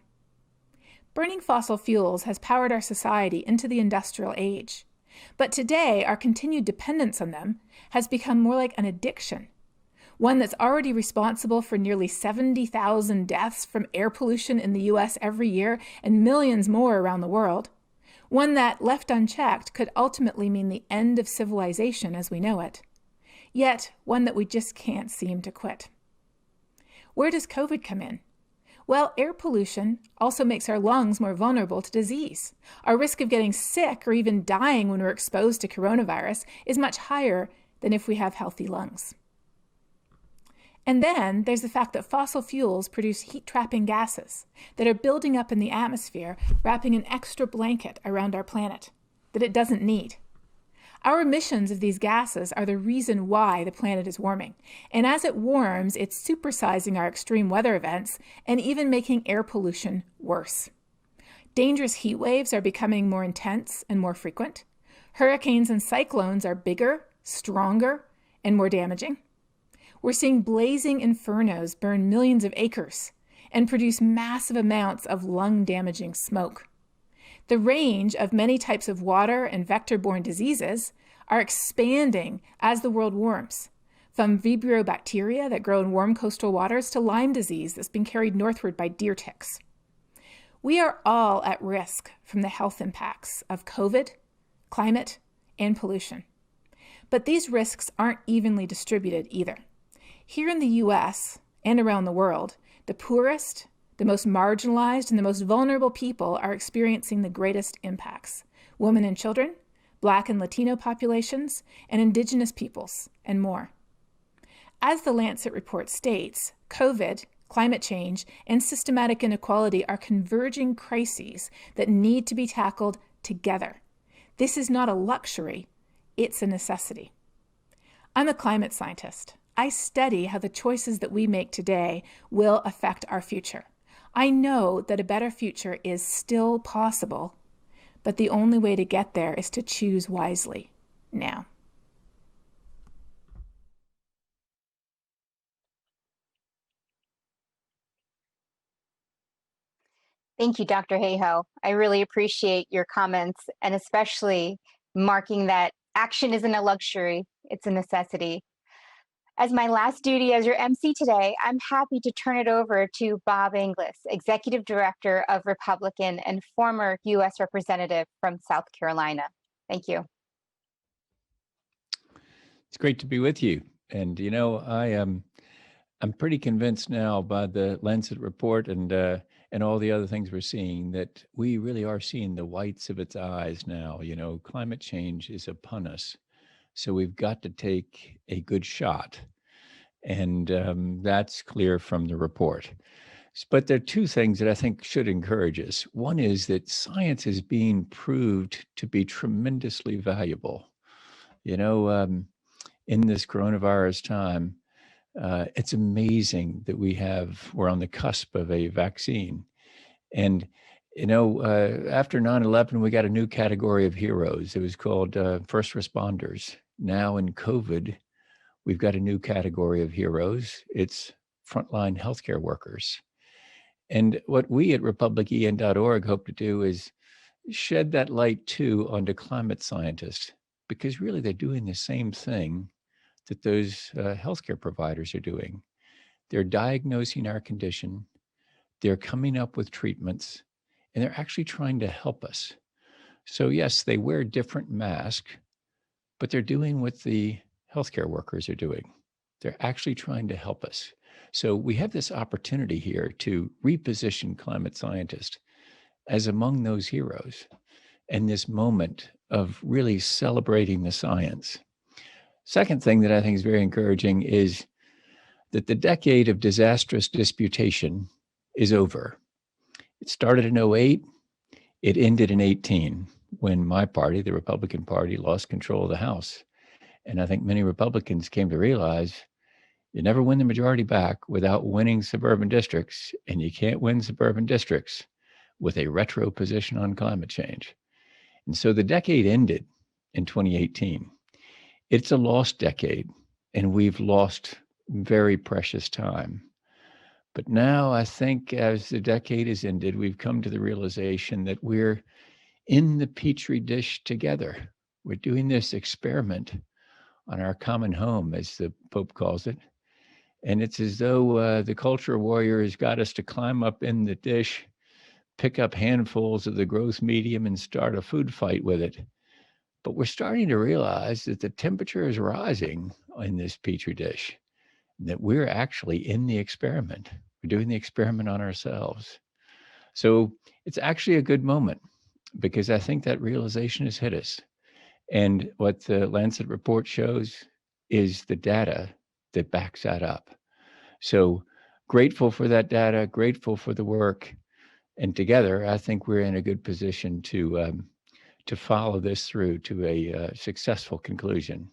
S: Burning fossil fuels has powered our society into the industrial age. But today, our continued dependence on them has become more like an addiction, one that's already responsible for nearly 70,000 deaths from air pollution in the US every year and millions more around the world, one that, left unchecked, could ultimately mean the end of civilization as we know it, yet one that we just can't seem to quit. Where does COVID come in? Well, air pollution also makes our lungs more vulnerable to disease. Our risk of getting sick or even dying when we're exposed to coronavirus is much higher than if we have healthy lungs. And then there's the fact that fossil fuels produce heat-trapping gases that are building up in the atmosphere, wrapping an extra blanket around our planet that it doesn't need. Our emissions of these gases are the reason why the planet is warming. And as it warms, it's supersizing our extreme weather events and even making air pollution worse. Dangerous heat waves are becoming more intense and more frequent. Hurricanes and cyclones are bigger, stronger, and more damaging. We're seeing blazing infernos burn millions of acres and produce massive amounts of lung-damaging smoke. The range of many types of water and vector-borne diseases are expanding as the world warms, from Vibrio bacteria that grow in warm coastal waters to Lyme disease that's been carried northward by deer ticks. We are all at risk from the health impacts of COVID, climate, and pollution. But these risks aren't evenly distributed either. Here in the US and around the world, the poorest, the most marginalized, and the most vulnerable people are experiencing the greatest impacts. Women and children, Black and Latino populations, and Indigenous peoples, and more. As the Lancet report states, COVID, climate change, and systematic inequality are converging crises that need to be tackled together. This is not a luxury, it's a necessity. I'm a climate scientist. I study how the choices that we make today will affect our future. I know that a better future is still possible, but the only way to get there is to choose wisely now.
A: Thank you, Dr. Hayhoe. I really appreciate your comments and especially marking that action isn't a luxury, it's a necessity. As my last duty as your MC today, I'm happy to turn it over to Bob Inglis, Executive Director of Republican and former U.S. Representative from South Carolina. Thank you.
T: It's great to be with you. And, you know, I'm pretty convinced now by the Lancet report and all the other things we're seeing that we really are seeing the whites of its eyes now. You know, climate change is upon us. So we've got to take a good shot. And that's clear from the report. But there are two things that I think should encourage us. One is that science is being proved to be tremendously valuable. You know, in this coronavirus time, it's amazing that we're on the cusp of a vaccine. And, you know, after 9/11, we got a new category of heroes. It was called first responders. Now in COVID, we've got a new category of heroes. It's frontline healthcare workers. And what we at republicen.org hope to do is shed that light too onto climate scientists, because really they're doing the same thing that those healthcare providers are doing. They're diagnosing our condition, they're coming up with treatments, and they're actually trying to help us. So yes, they wear different masks, but they're doing what the healthcare workers are doing. They're actually trying to help us. So we have this opportunity here to reposition climate scientists as among those heroes and this moment of really celebrating the science. Second thing that I think is very encouraging is that the decade of disastrous disputation is over. It started in 2008, it ended in 2018, when my party, the Republican Party, lost control of the House. And I think many Republicans came to realize you never win the majority back without winning suburban districts, and you can't win suburban districts with a retro position on climate change. And so the decade ended in 2018. It's a lost decade, and we've lost very precious time. But now I think as the decade has ended, we've come to the realization that we're in the petri dish together. We're doing this experiment on our common home, as the Pope calls it. And it's as though the culture warrior has got us to climb up in the dish, pick up handfuls of the growth medium and start a food fight with it. But we're starting to realize that the temperature is rising in this petri dish, that we're actually in the experiment. We're doing the experiment on ourselves. So it's actually a good moment because I think that realization has hit us. And what the Lancet report shows is the data that backs that up. So grateful for that data, grateful for the work. And together, I think we're in a good position to follow this through to a successful conclusion.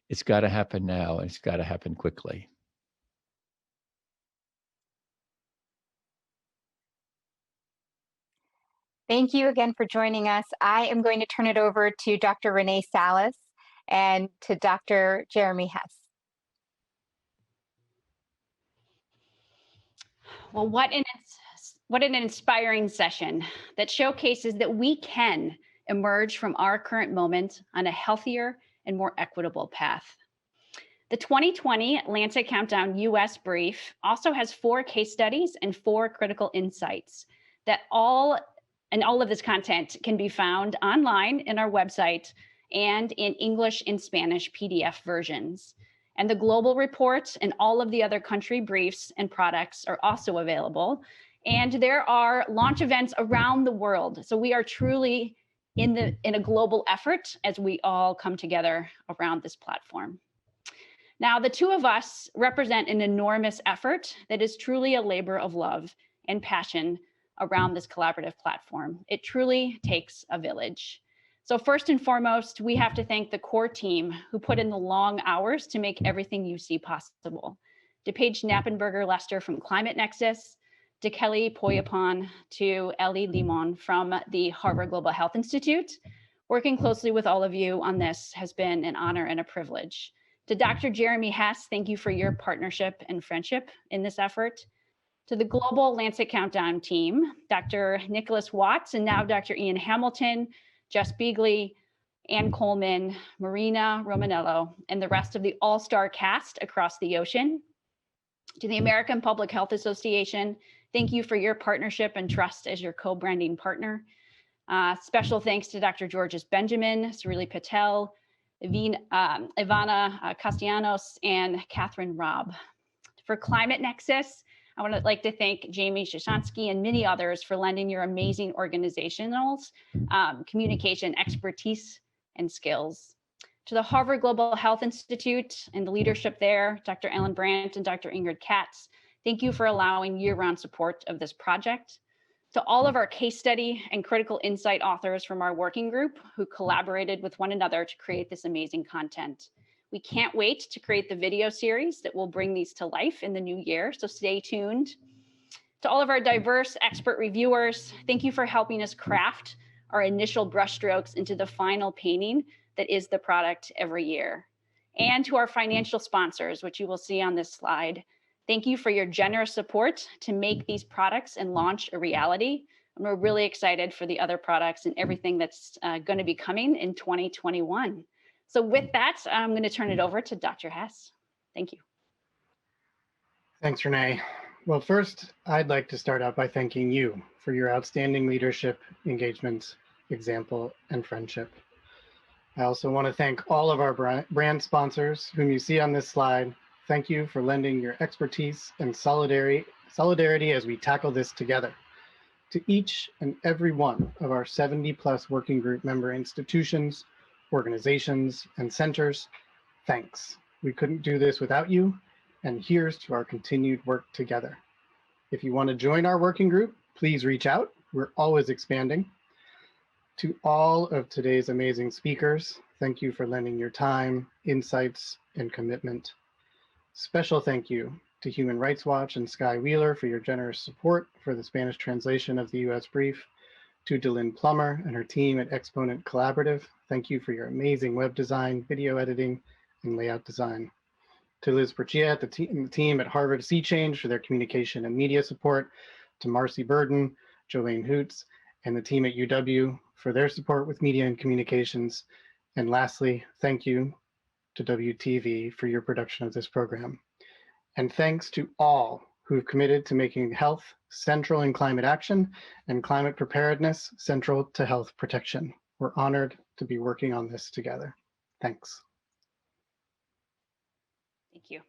T: It's got to happen now, and it's got to happen quickly.
A: Thank you again for joining us. I am going to turn it over to Dr. Renee Salas and to Dr. Jeremy Hess.
E: Well, what an inspiring session that showcases that we can emerge from our current moment on a healthier and more equitable path. The 2020 Lancet Countdown US brief also has 4 case studies and 4 critical insights that all of this content can be found online in our website and in English and Spanish PDF versions. And the global report and all of the other country briefs and products are also available. And there are launch events around the world. So we are truly in a global effort as we all come together around this platform. Now, the two of us represent an enormous effort that is truly a labor of love and passion around this collaborative platform. It truly takes a village. So first and foremost, we have to thank the core team who put in the long hours to make everything you see possible. To Paige Knappenberger-Lester from Climate Nexus, to Kelly Poyapon, to Ellie Limon from the Harvard Global Health Institute. Working closely with all of you on this has been an honor and a privilege. To Dr. Jeremy Hess, thank you for your partnership and friendship in this effort. To the Global Lancet Countdown team, Dr. Nicholas Watts, and now Dr. Ian Hamilton, Jess Beagley, Ann Coleman, Marina Romanello, and the rest of the all-star cast across the ocean. To the American Public Health Association, thank you for your partnership and trust as your co-branding partner. Special thanks to Dr. Georges Benjamin, Surili Patel, Ivana Castellanos, and Catherine Robb For Climate Nexus, I would like to thank Jamie Shashansky and many others for lending your amazing organizational communication expertise and skills. To the Harvard Global Health Institute and the leadership there, Dr. Ellen Brandt and Dr. Ingrid Katz, thank you for allowing year-round support of this project. To all of our case study and critical insight authors from our working group who collaborated with one another to create this amazing content. We can't wait to create the video series that will bring these to life in the new year, so stay tuned. To all of our diverse expert reviewers, thank you for helping us craft our initial brushstrokes into the final painting that is the product every year. And to our financial sponsors, which you will see on this slide, thank you for your generous support to make these products and launch a reality. And we're really excited for the other products and everything that's going to be coming in 2021. So with that, I'm going to turn it over to Dr. Hess. Thank you.
C: Thanks, Renee. Well, first, I'd like to start out by thanking you for your outstanding leadership, engagement, example, and friendship. I also want to thank all of our brand sponsors whom you see on this slide. Thank you for lending your expertise and solidarity as we tackle this together. To each and every one of our 70+ working group member institutions, organizations, and centers, thanks. We couldn't do this without you, and here's to our continued work together. If you want to join our working group, please reach out. We're always expanding. To all of today's amazing speakers, thank you for lending your time, insights, and commitment. Special thank you to Human Rights Watch and Sky Wheeler for your generous support for the Spanish translation of the US brief. To Delynn Plummer and her team at Exponent Collaborative, thank you for your amazing web design, video editing, and layout design. To Liz Perchia and the team at Harvard Sea Change for their communication and media support. To Marcy Burden, Jolene Hoots, and the team at UW for their support with media and communications. And lastly, thank you to WTV for your production of this program. And thanks to all who have committed to making health central in climate action and climate preparedness central to health protection. We're honored to be working on this together. Thanks.
E: Thank you.